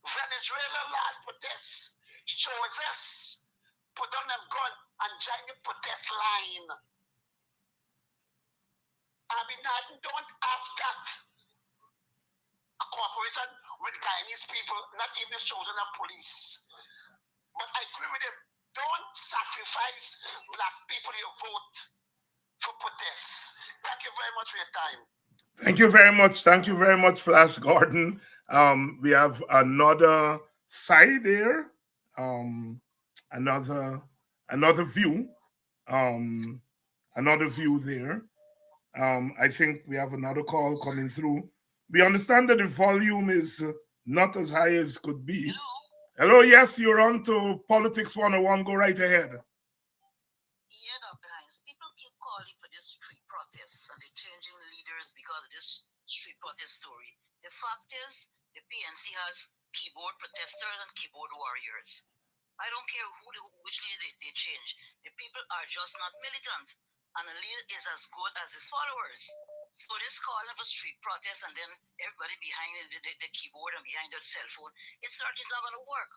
Venezuela lad protests. Soldiers put down them gun and join the protest line. I mean, I don't have that cooperation with Guyanese people, not even soldiers and police. But I agree with them. Don't sacrifice black people your vote for protests. Thank you very much for your time. Thank you very much. Thank you very much, Flash Gordon. We have another side there, another view, another view there. I think we have another call coming through. We understand that the volume is not as high as could be. Hello, yes, you're on to Politics 101. Go right ahead. Yeah, guys, people keep calling for this street protests and they're changing leaders because of this street protest story. The fact is, the PNC has keyboard protesters and keyboard warriors. I don't care which leader they change. The people are just not militant, and a leader is as good as his followers. So this calling for street protests and then everybody behind the keyboard and behind their cell phone, it certainly is not going to work.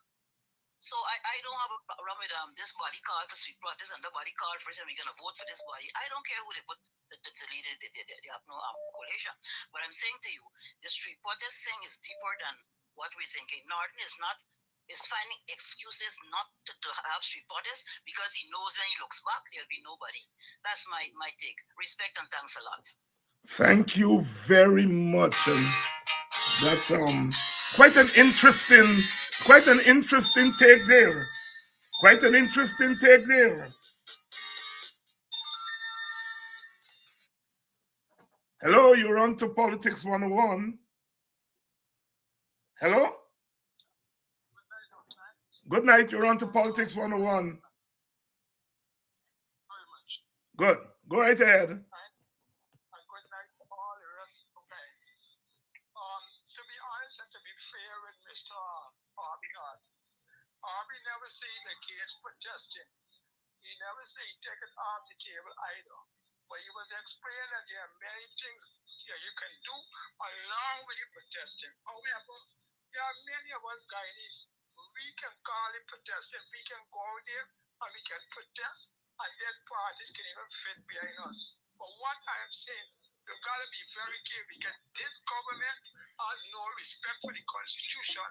So I don't have a problem with this body call for street protest and the body call for it, and we're going to vote for this body. I don't care who they put to lead it. They have no coalition. But I'm saying to you, the street protest thing is deeper than what we're thinking. Norton is finding excuses not to have street protests because he knows when he looks back, there'll be nobody. That's my take. Respect and thanks a lot. Thank you very much. And that's quite an interesting take there. Quite an interesting take there. Hello, you're on to Politics 101. Hello? Good night, you're on to Politics 101. Good. Go right ahead. And good night to all the rest of the guys. To be honest and to be fair with Mr. Harvey never sees a case protesting. He never say take it off the table either. But he was explaining that there are many things you can do along with the protesting. However, there are many of us Guyanese. We can call it protesting. We can go out there and we can protest, and then parties can even fit behind us. But what I am saying, you've got to be very careful because this government has no respect for the Constitution.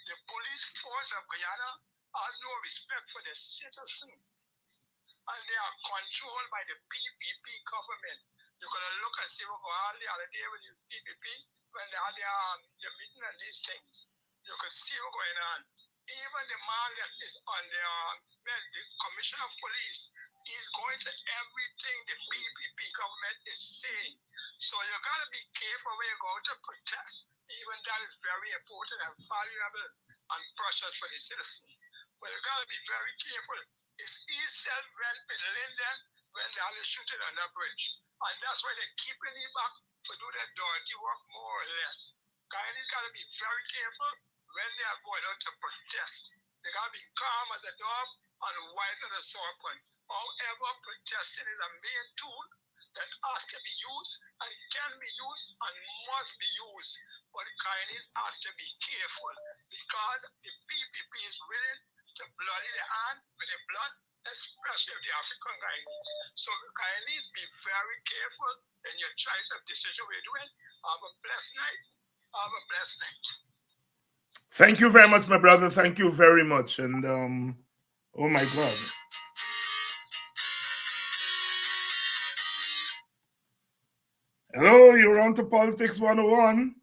The police force of Guyana has no respect for the citizen. And they are controlled by the PPP government. You're going to look and see what all the other day with the PPP when they had their meeting and these things. You can see what's going on. Even the man that is on the Commissioner of Police is going to everything the PPP government is saying. So you got to be careful when you go to protest. Even that is very important and valuable and precious for the citizen. But you got to be very careful. It's itself went with Linden when they are shooting on the bridge. And that's why they're keeping him back to do their dirty work more or less. Guyanese got to be very careful when they are going out to protest. They got to be calm as a dog and wise as a serpent. However, protesting is a main tool that has to be used and can be used and must be used. But Guyanese has to be careful because the PPP is willing to bloody the hand with the blood, especially of the African Guyanese. So Guyanese, be very careful in your choice of decision we're doing. Have a blessed night. Have a blessed night. Thank you very much, my brother. Thank you very much. And oh my God. Hello, you're on to Politics 101.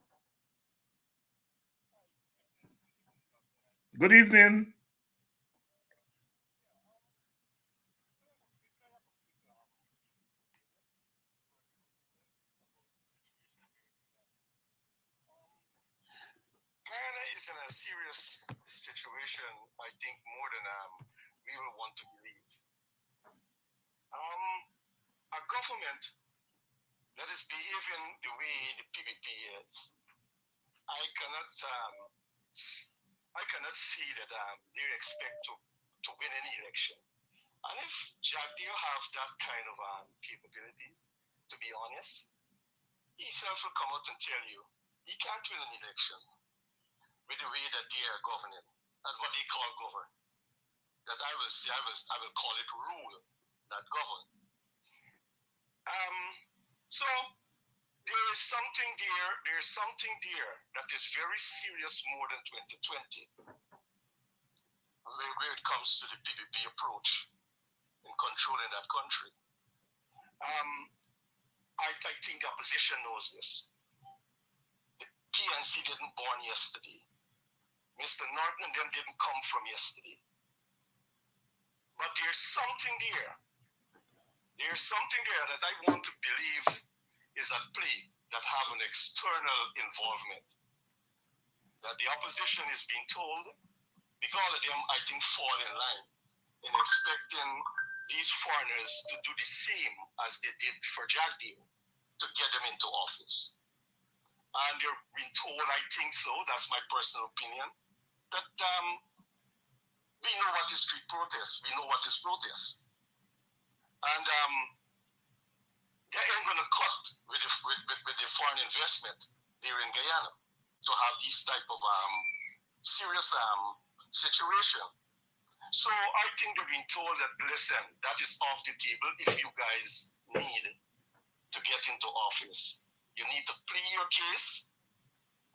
Good evening. Guyana is in a serious situation, I think, more than we will want to believe. A government that is behaving the way the PPP is, I cannot see that they expect to win any election. And if Jack Deere have that kind of capability, to be honest. He himself will come out and tell you he can't win an election with the way that they are governing and what they call govern. That I will say, I will call it rule, not govern. So there is something there that is very serious more than 2020 where it comes to the PPP approach in controlling that country. I think the opposition knows this. The PNC didn't born yesterday. Mr. Norton and them didn't come from yesterday. But there's something there. There's something there that I want to believe is at play that have an external involvement. That the opposition is being told, because of them, I think, fall in line in expecting these foreigners to do the same as they did for Jagdeo to get them into office. And they're being told, I think so, that's my personal opinion, that we know what is street protest, we know what is protest. And they ain't going to cut with the foreign investment there in Guyana to have these type of serious situation. So I think they're being told that, listen, that is off the table if you guys need to get into office. You need to plead your case,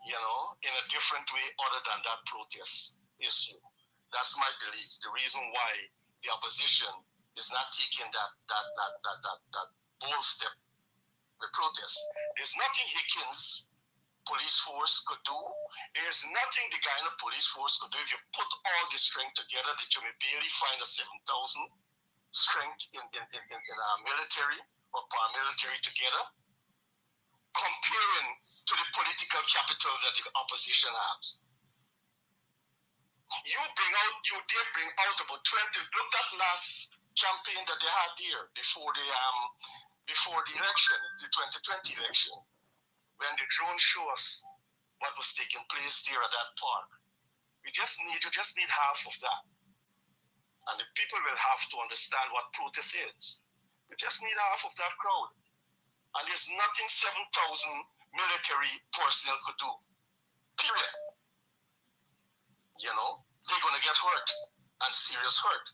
you know, in a different way other than that protest issue. That's my belief. The reason why the opposition is not taking that bold step, the protest. There's nothing Hickens police force could do. There's nothing the Guyana police force could do. If you put all the strength together, that you may barely find a 7,000 strength in our military or paramilitary together, comparing to the political capital that the opposition has. You did bring out about 20. Look at last campaign that they had here before the election, the 2020 election, when the drone show us what was taking place there at that park. You just need half of that. And the people will have to understand what protest is. You just need half of that crowd. And there's nothing 7,000 military personnel could do. Period. You know, they're going to get hurt, and serious hurt.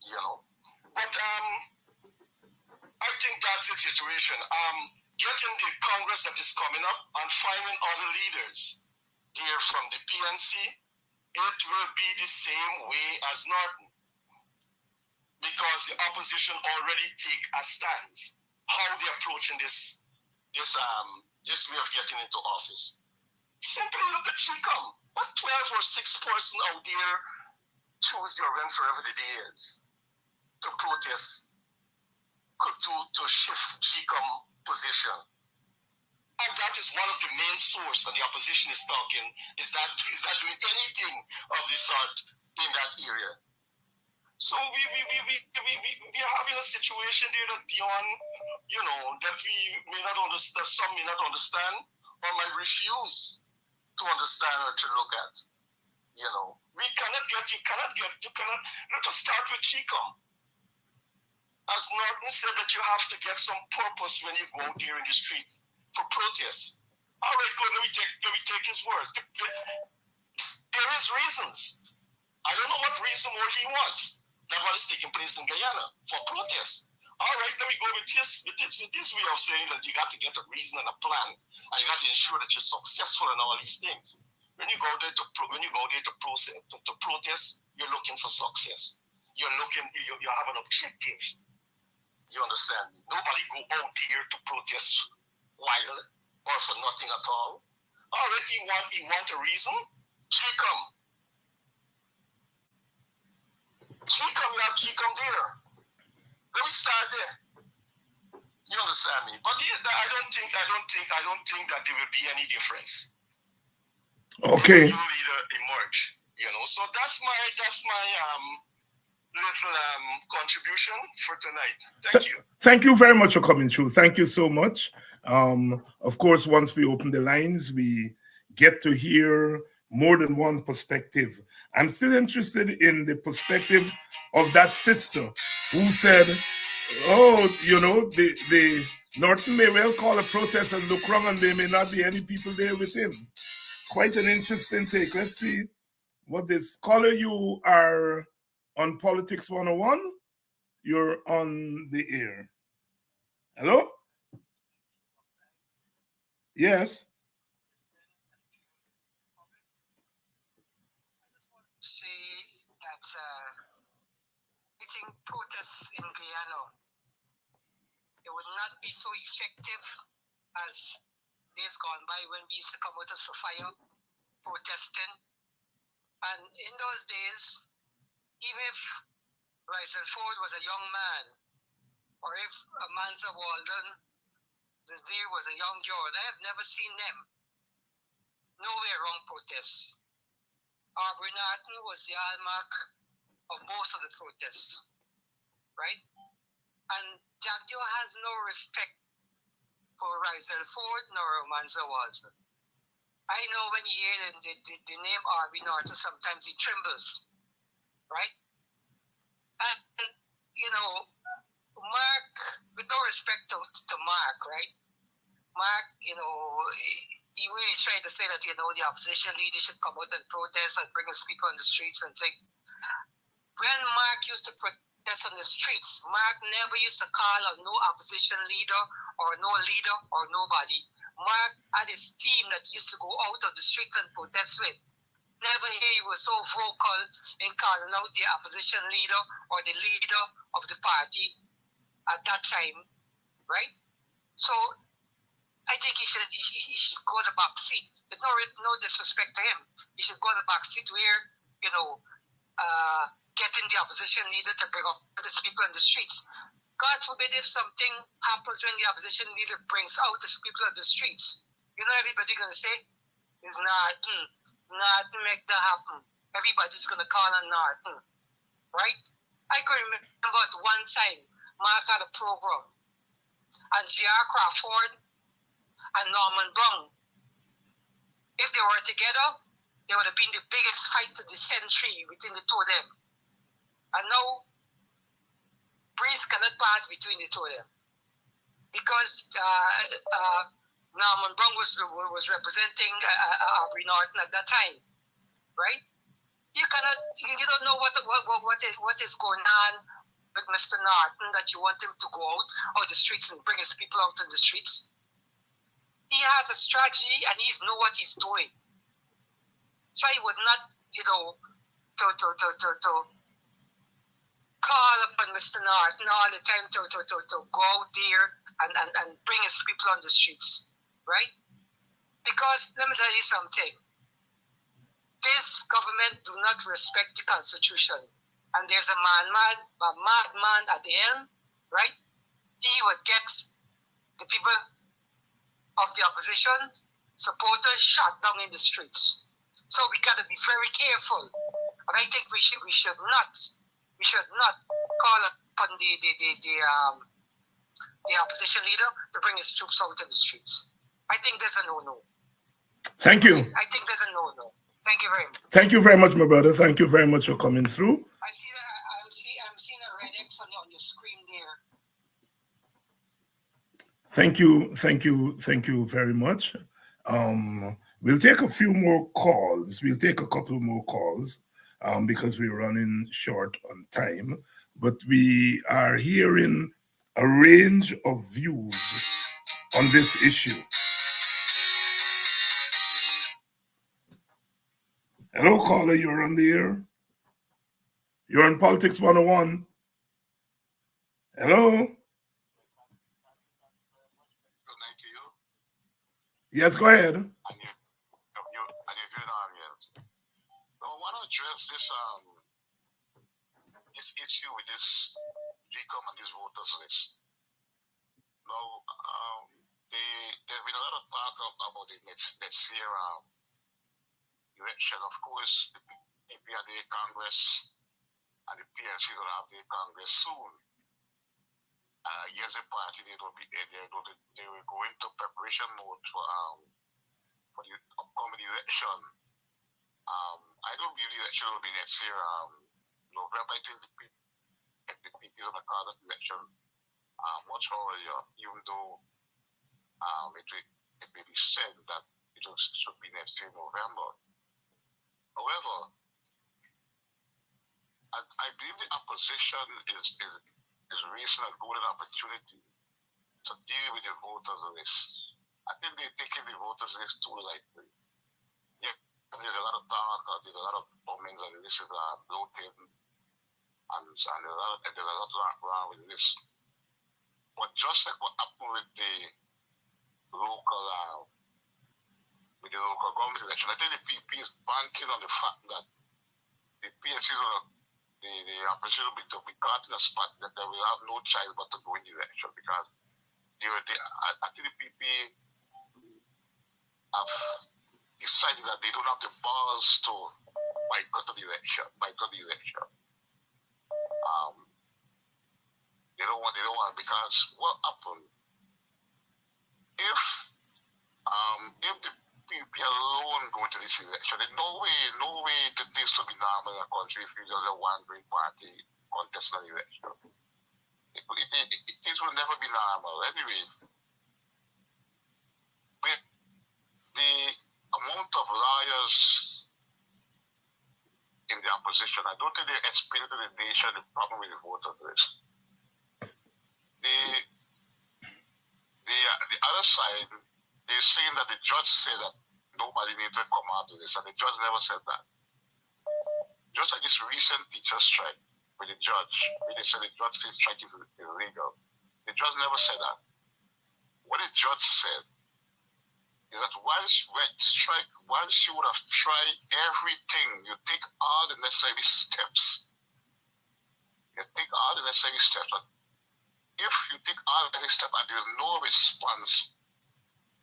You know. But I think that's the situation. Getting the Congress that is coming up and finding other leaders here from the PNC, it will be the same way as Norton. Because the opposition already take a stance. How they're approaching this way of getting into office. Simply look at Chicom. What 12 or 6 person out there choose your rent forever the day is to protest could do to shift Chicom position. And that is one of the main source that the opposition is talking, is that doing anything of the sort in that area. So we are having a situation there that beyond, you know, that we may not understand, some may not understand, or might refuse to understand or to look at. You know, you cannot, let us start with Chicom. As Norton said, that you have to get some purpose when you go out there in the streets for protest. All right, good, let me take his words. There is reasons. I don't know what reason more he wants. That what is taking place in Guyana for protest. All right, let me go with this way of saying that you got to get a reason and a plan, and you got to ensure that you're successful in all these things. When you go there to protest, you're looking for success. You have an objective. You understand me? Nobody go out here to protest wild or for nothing at all. All right, you want a reason? Chicom. You have Chicom there. Let me start there. You understand me? But I don't think that there will be any difference. Okay. You leader emerge, you know. So that's my little contribution for tonight. Thank you. Thank you very much for coming through. Thank you so much. Of course, once we open the lines, we get to hear more than one perspective. I'm still interested in the perspective of that sister who said Oh, you know, the Norton may well call a protest and look wrong, and there may not be any people there with him. Quite an interesting take. Let's see what this caller. You are on Politics 101. You're on the air. Hello? Yes. Say that I think protests in Guyana, it would not be so effective as days gone by when we used to come out of fire protesting. And in those days, even if Rizal Ford was a young man, or if Amanza Walden, the deer was a young girl, I have never seen them nowhere around protests. Aubrey Norton was the hallmark of most of the protests, right? And Jack Joe has no respect for Rizal Ford nor Amanza Walden. I know when you hear the name Aubrey Norton, sometimes he trembles, right? And, you know, Mark, with no respect to Mark, right? Mark, you know, he really tried to say that, you know, the opposition leader should come out and protest and bring his people on the streets and say, when Mark used to protest on the streets, Mark never used to call on no opposition leader or no leader or nobody. Mark had his team that used to go out of the streets and protest with. Never hear he was so vocal in calling out the opposition leader or the leader of the party at that time, right? So I think he should go to the back seat. With no disrespect to him. He should go to the back seat where, you know, getting the opposition leader to bring up his people in the streets. God forbid if something happens when the opposition leader brings out his people on the streets. You know everybody gonna say, it's nothing make that happen. Everybody's gonna call on nothing. Right? I can remember at one time Mark had a program and J.R. Crawford and Norman Brown, if they were together, they would have been the biggest fight of the century between the two of them. And now, breeze cannot pass between the two of them. Because Norman Brown was representing Aubrey Norton at that time, right? You don't know what is going on with Mr. Norton that you want him to go out the streets and bring his people out on the streets. He has a strategy and he knows what he's doing. So he would not, you know, to call upon Mr. Norton all the time to go out there and bring his people on the streets, right? Because let me tell you something. This government do not respect the Constitution. And there's a madman at the end, right? He would get the people of the opposition supporters shot down in the streets. So we got to be very careful. And I think we should not call upon the opposition leader to bring his troops out in the streets. I think there's a no-no. Thank you. I think there's a no-no. Thank you very much. Thank you very much, my brother. Thank you very much for coming through. I'm seeing a red X on your screen there. Thank you very much. We'll take a few more calls. We'll take a couple more calls because we're running short on time. But we are hearing a range of views on this issue. Hello, caller. You're on the air. You're on Politics 101. Hello. Yes, go ahead. I want to address this issue with this decom and this voters list. Now, there's been a lot of talk about the next year election. Of course, the PPRD Congress and the PNC will have their Congress soon. Yes, the party they will go into preparation mode for the upcoming election. I don't believe the election will be next year, November. I think the people will call that election much earlier, even though it may be said that should be next year November. However, I believe the opposition is raising a golden opportunity to deal with the voters list. I think they're taking the voters list too lightly. Yeah, there's a lot of talk, there's a lot of bombings, and this is bloated, and there's a lot wrong with this. But just like what happened with the local government election, I think the PP is banking on the fact that the PNC, the opposition will be caught in a spot that they will have no choice but to go in the election, because I think the PP have decided that they don't have the balls to boycott the election. They don't want, because what happened if the PP alone go into this election, there's no way that this will be normal in a country if you just have one great party contest an election. It will never be normal. Anyway, with the amount of lawyers in the opposition, I don't think they explain to the nation the problem with the voters list. The other side, they're saying that the judge said that nobody needs to come out of this, and the judge never said that. Just like this recent teacher strike with the judge, when they said the judge said strike is illegal, the judge never said that. What the judge said is that once you would have tried everything, you take all the necessary steps. But if you take all the necessary steps and there's no response,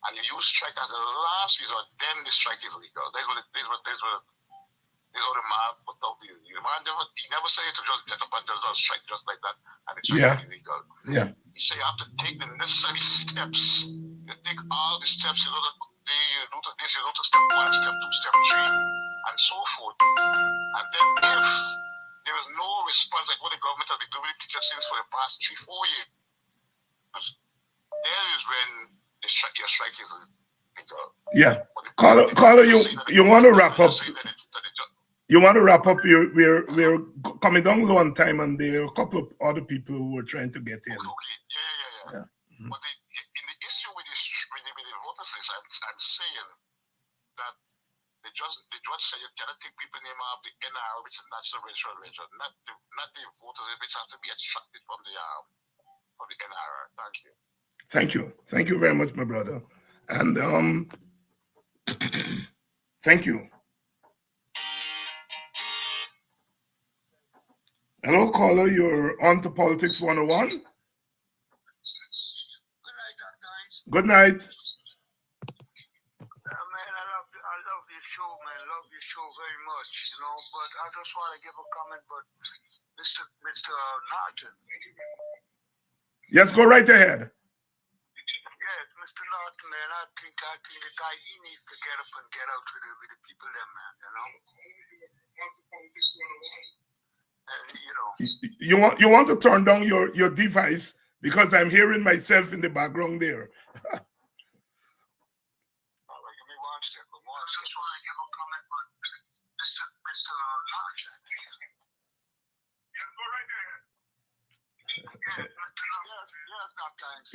and you use strike as a last resort, then the strike is legal. That's what the man put out. The man never said to just get up and just strike just like that, and the strike is illegal. Yeah. He said you have to take the necessary steps. You take all the steps in order to do this, you know, to step 1, step 2, step 3, and so forth. And then if there is no response, like what the government has been doing with teachers since for the past 3-4 years, there is when your strike is legal. Yeah. Caller, you want to wrap up? You want to wrap up? We're coming down low on time, and there are a couple of other people who are trying to get in. Okay. Yeah. Mm-hmm. But in the issue with the voters list, I'm saying that the judge said you cannot take people name out of the NR, which is national registration, not the voters list, which has to be extracted from the NR. Thank you very much, my brother, and thank you. Hello, caller. You're on to Politics 101. Good night, Dr. Good night. Man, I love your show, man. Love your show very much, you know. But I just want to give a comment, but Mr. Norton. Yes, go right ahead. Yes, Mr. Norton, man. I think the guy, he needs to get up and get out with the people there, man. You know. And, you want to turn down your device, because I'm hearing myself in the background there.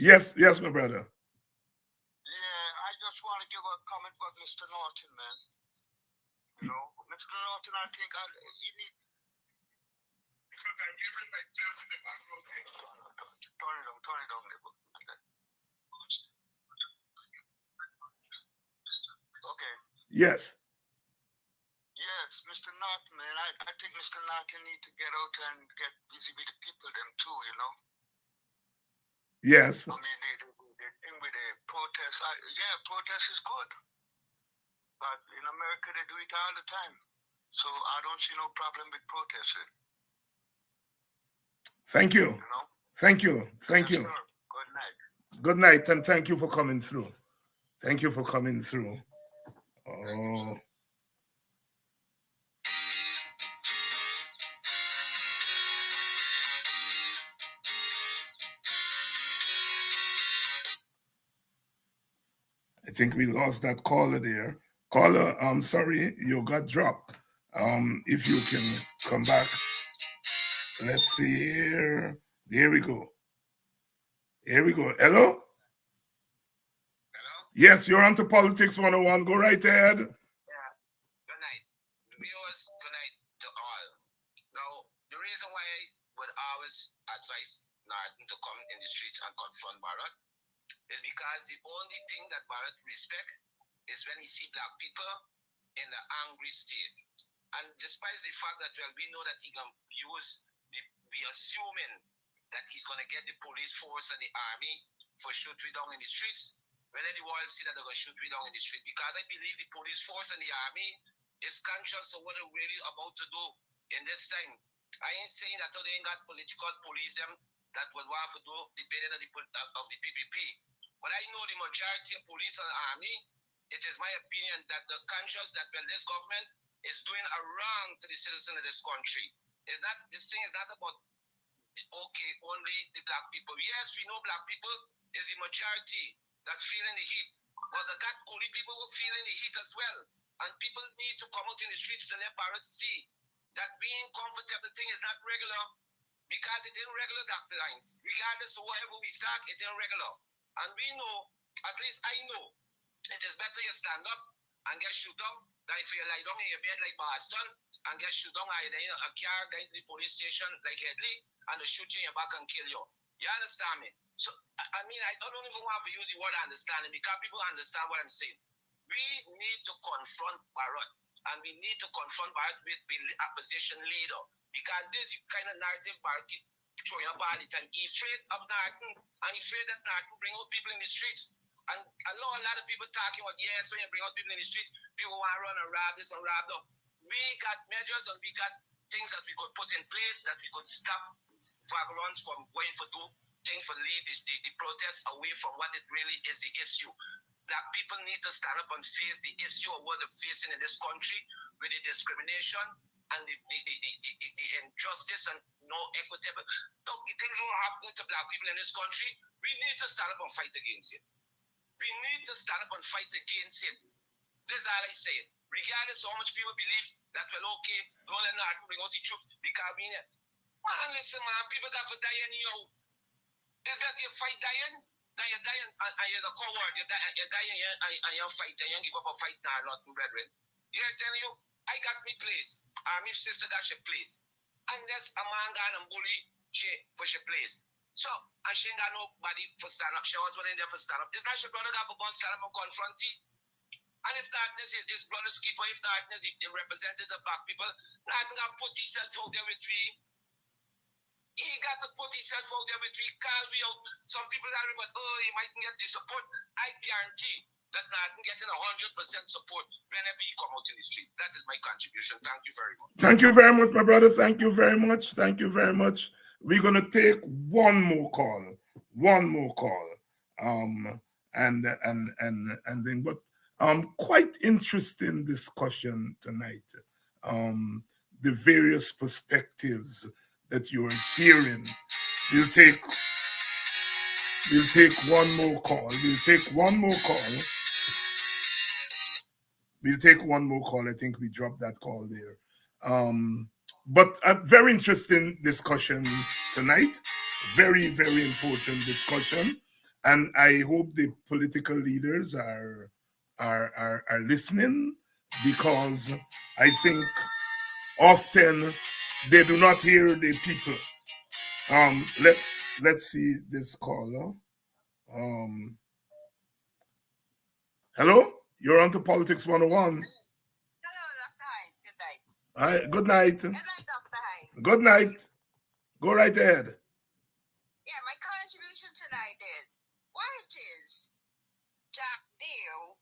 Yes, my brother. Yeah, I just want to give a comment about Mr. Norton, man. You know, Mr. Norton, I think you need. Because I'm hearing myself in the background. Turn it down, neighbor. Okay. Yes. Yes, Mr. Norton, man. I think Mr. Norton need to get out and get busy with the people, them too, you know. Yes. I mean, the thing with the protest, protest is good. But in America, they do it all the time. So I don't see no problem with protesting. Thank you. You know? Thank you. Yes, sir. Good night. Good night, and thank you for coming through. Oh. I think we lost that caller there. Caller, I'm sorry, you got dropped. If you can come back, let's see here. There we go. Here we go. Hello? Hello? Yes, you're on to Politics 101. Go right ahead. Yeah. Good night. Viewers, good night to all. Now, the reason why I would always advise Norton to come in the streets and confront Barrett is because the only thing that Barrett respect is when he see black people in the angry state. And despite the fact that we know that he can use, we assuming that he's going to get the police force and the army for shoot we down in the streets, when the world see that they're going to shoot we down in the street, because I believe the police force and the army is conscious of what they're really about to do in this time. I ain't saying that they ain't got political police that would want to do the bidding of the PPP. But I know the majority of police and army, it is my opinion that the conscious that when this government is doing a wrong to the citizen of this country. This thing is not about only the black people. Yes, we know black people is the majority that feeling the heat. But the Coli people will feeling the heat as well. And people need to come out in the streets to let Barrett see that being comfortable thing is not regular, because it ain't regular, Dr. Hines. Regardless of whatever we start, it ain't regular. And we know, at least I know, it is better you stand up and get shoot down than if you lie down in your bed like Boston and get shoot down either in a car, going to the police station like Headley, and they shoot you in your back and kill you. You understand me? So, I mean, I don't even want to use the word understanding, because people understand what I'm saying. We need to confront Barrett, and we need to confront Barrett with the opposition leader, because this kind of narrative Barrett keep showing up all the time. He's afraid of Norton, and he's afraid that Norton bring out people in the streets. And I know a lot of people talking about, yes, when you bring out people in the streets, people want to run and rob this and rob that. We got measures and we got things that we could put in place that we could stop vagabonds from going for do things for lead the protest away from what it really is the issue. Black people need to stand up and face the issue of what they're facing in this country with the discrimination and the injustice and no equitable. Look, the things that are happening to black people in this country, we need to stand up and fight against it. We need to stand up and fight against it. This is all I say. Regardless of how much people believe that, well, okay, don't let Norton bring out the truth, because we need. Man, listen, man, people got to die anyhow. It's better you fight dying than you dying and you're a coward. You die and you fight and you give up a fight now, Norton, brethren. Yeah, I tell you, I got me place. My sister got she place. And there's a man gone and bully she for she place. So, and she ain't got nobody for stand up. She was one in there for stand up. It's not she brother got to go and stand up and confront it. And if darkness is this brother's keeper, if darkness is the representative of black people, Norton got to put himself out there with me. He got to put himself out there with me, call me out. Some people are about, oh, he might get the support. I guarantee that Norton getting 100% support whenever he come out in the street. That is my contribution. Thank you very much. Thank you very much, my brother. Thank you very much. Thank you very much. We're gonna take one more call. And then but quite interesting discussion tonight. The various perspectives that you're hearing. We'll take one more call. I think we dropped that call there. But a very interesting discussion tonight. Very, very important discussion. And I hope the political leaders are listening, because I think often they do not hear the people. Let's see this caller. Hello? You're on to Politics 101. Hello, Dr. Hines. Good night. Hi, good night. Good night, Dr. Hines. Good night. Go right ahead. Yeah, my contribution tonight is why it is Jack Deal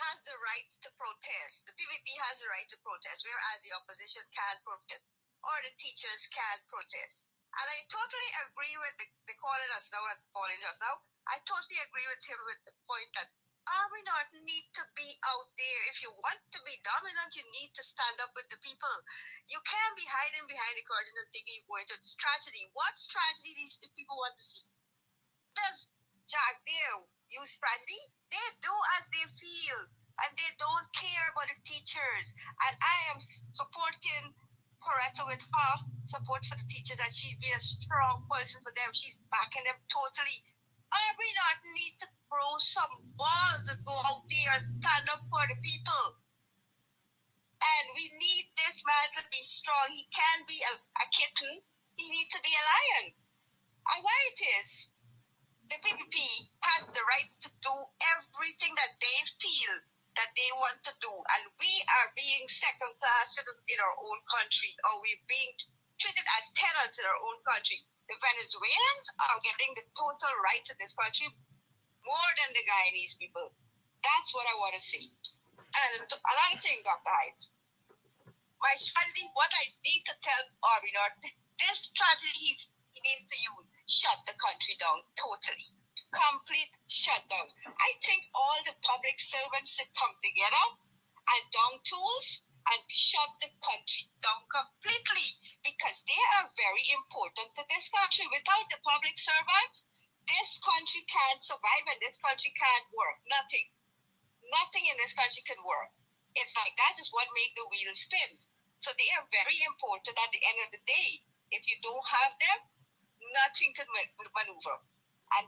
has the right to protest. The PPP has the right to protest, whereas the opposition can't protest, or the teachers can't protest. And I totally agree with the caller just now and calling just now. I totally agree with him with the point that we not need to be out there. If you want to be dominant, you need to stand up with the people. You can't be hiding behind the curtains and thinking you're going to tragedy. What tragedy these people want to see? Does Jack Deal use tragedy? They do as teachers. And I am supporting Coretta with her support for the teachers, and she's been a strong person for them. She's backing them totally. Aubrey Norton need to grow some balls and go out there and stand up for the people. And we need this man to be strong. He can be a kitten. He needs to be a lion. And why it is, the PPP has the rights to do everything that they feel that they want to do. And we are being second-class citizens in our own country, or we're being treated as tenants in our own country. The Venezuelans are getting the total rights in this country more than the Guyanese people. That's what I want to see. And another thing, Dr. Hyde, my strategy, what I need to tell Aubrey Norton, this strategy he needs to use, shut the country down totally. Complete shutdown. I think all the public servants should come together and down tools and shut the country down completely, because they are very important to this country. Without the public servants, this country can't survive and this country can't work. Nothing in this country can work. It's like that is what makes the wheel spin. So they are very important at the end of the day. If you don't have them, nothing can maneuver. And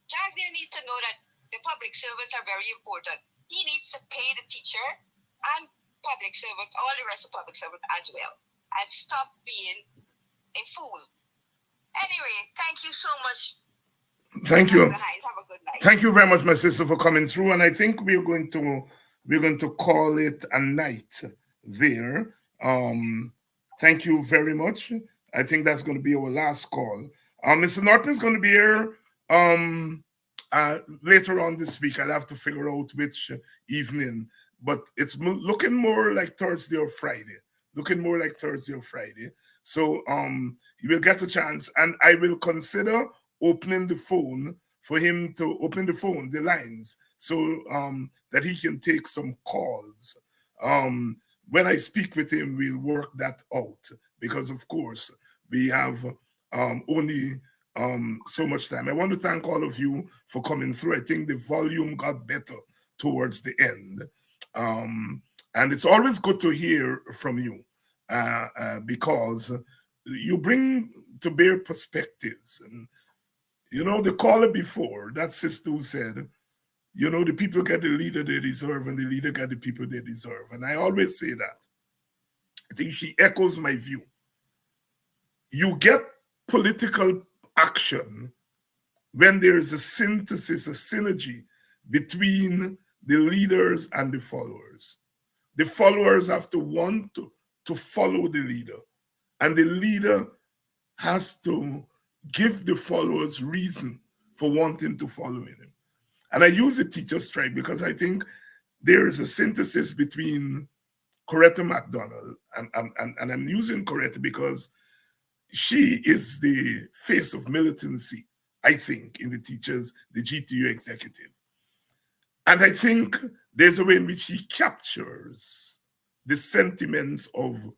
Jack, they need to know that the public servants are very important. He needs to pay the teacher and public servant, all the rest of public servant as well, and stop being a fool. Anyway, thank you so much. Thank you. Have a good night. Thank you very much, my sister, for coming through. And I think we're going to call it a night there. Thank you very much. I think that's going to be our last call. Mr. Norton is going to be here later on this week. I'll have to figure out which evening, but it's looking more like Thursday or Friday. So you will get a chance, and I will consider opening the phone for him to open the lines, so that he can take some calls. When I speak with him, we'll work that out, because of course we have only so much time. I want to thank all of you for coming through. I think the volume got better towards the end. And it's always good to hear from you, because you bring to bear perspectives. And the caller before, that sister who said, the people get the leader they deserve and the leader get the people they deserve. And I always say that. I think she echoes my view. You get political action when there is a synthesis, a synergy between the leaders and the followers. The followers have to want to follow the leader, and the leader has to give the followers reason for wanting to follow him. And I use the teacher strike because I think there is a synthesis between Coretta McDonald, and I'm using Coretta because she is the face of militancy, I think, in the GTU executive. And I think there's a way in which she captures the sentiments of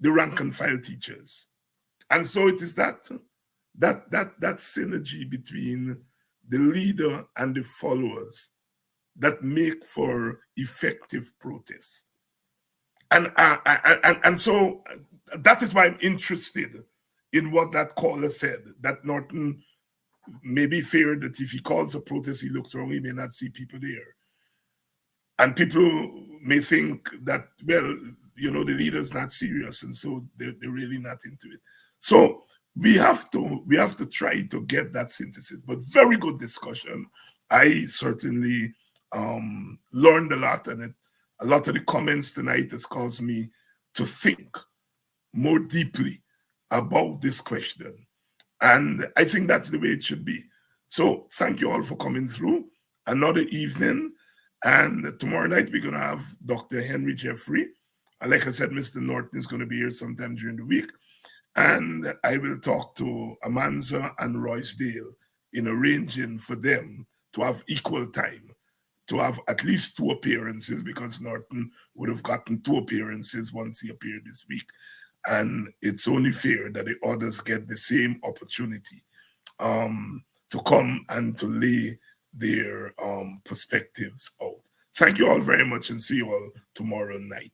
the rank and file teachers. And so it is that synergy between the leader and the followers that make for effective protest. And so that is why I'm interested in what that caller said, that Norton may be feared that if he calls a protest, he looks wrong, he may not see people there. And people may think that, well, the leader's not serious, and so they're really not into it. So we have to try to get that synthesis, but very good discussion. I certainly learned a lot, and a lot of the comments tonight has caused me to think more deeply about this question. And I think that's the way it should be. So thank you all for coming through. Another evening. And tomorrow night, we're going to have Dr. Henry Jeffrey. And like I said, Mr. Norton is going to be here sometime during the week. And I will talk to Amanza and Royce-Dale in arranging for them to have equal time, to have at least 2 appearances, because Norton would have gotten 2 appearances once he appeared this week. And it's only fair that the others get the same opportunity to come and to lay their perspectives out. Thank you all very much and see you all tomorrow night.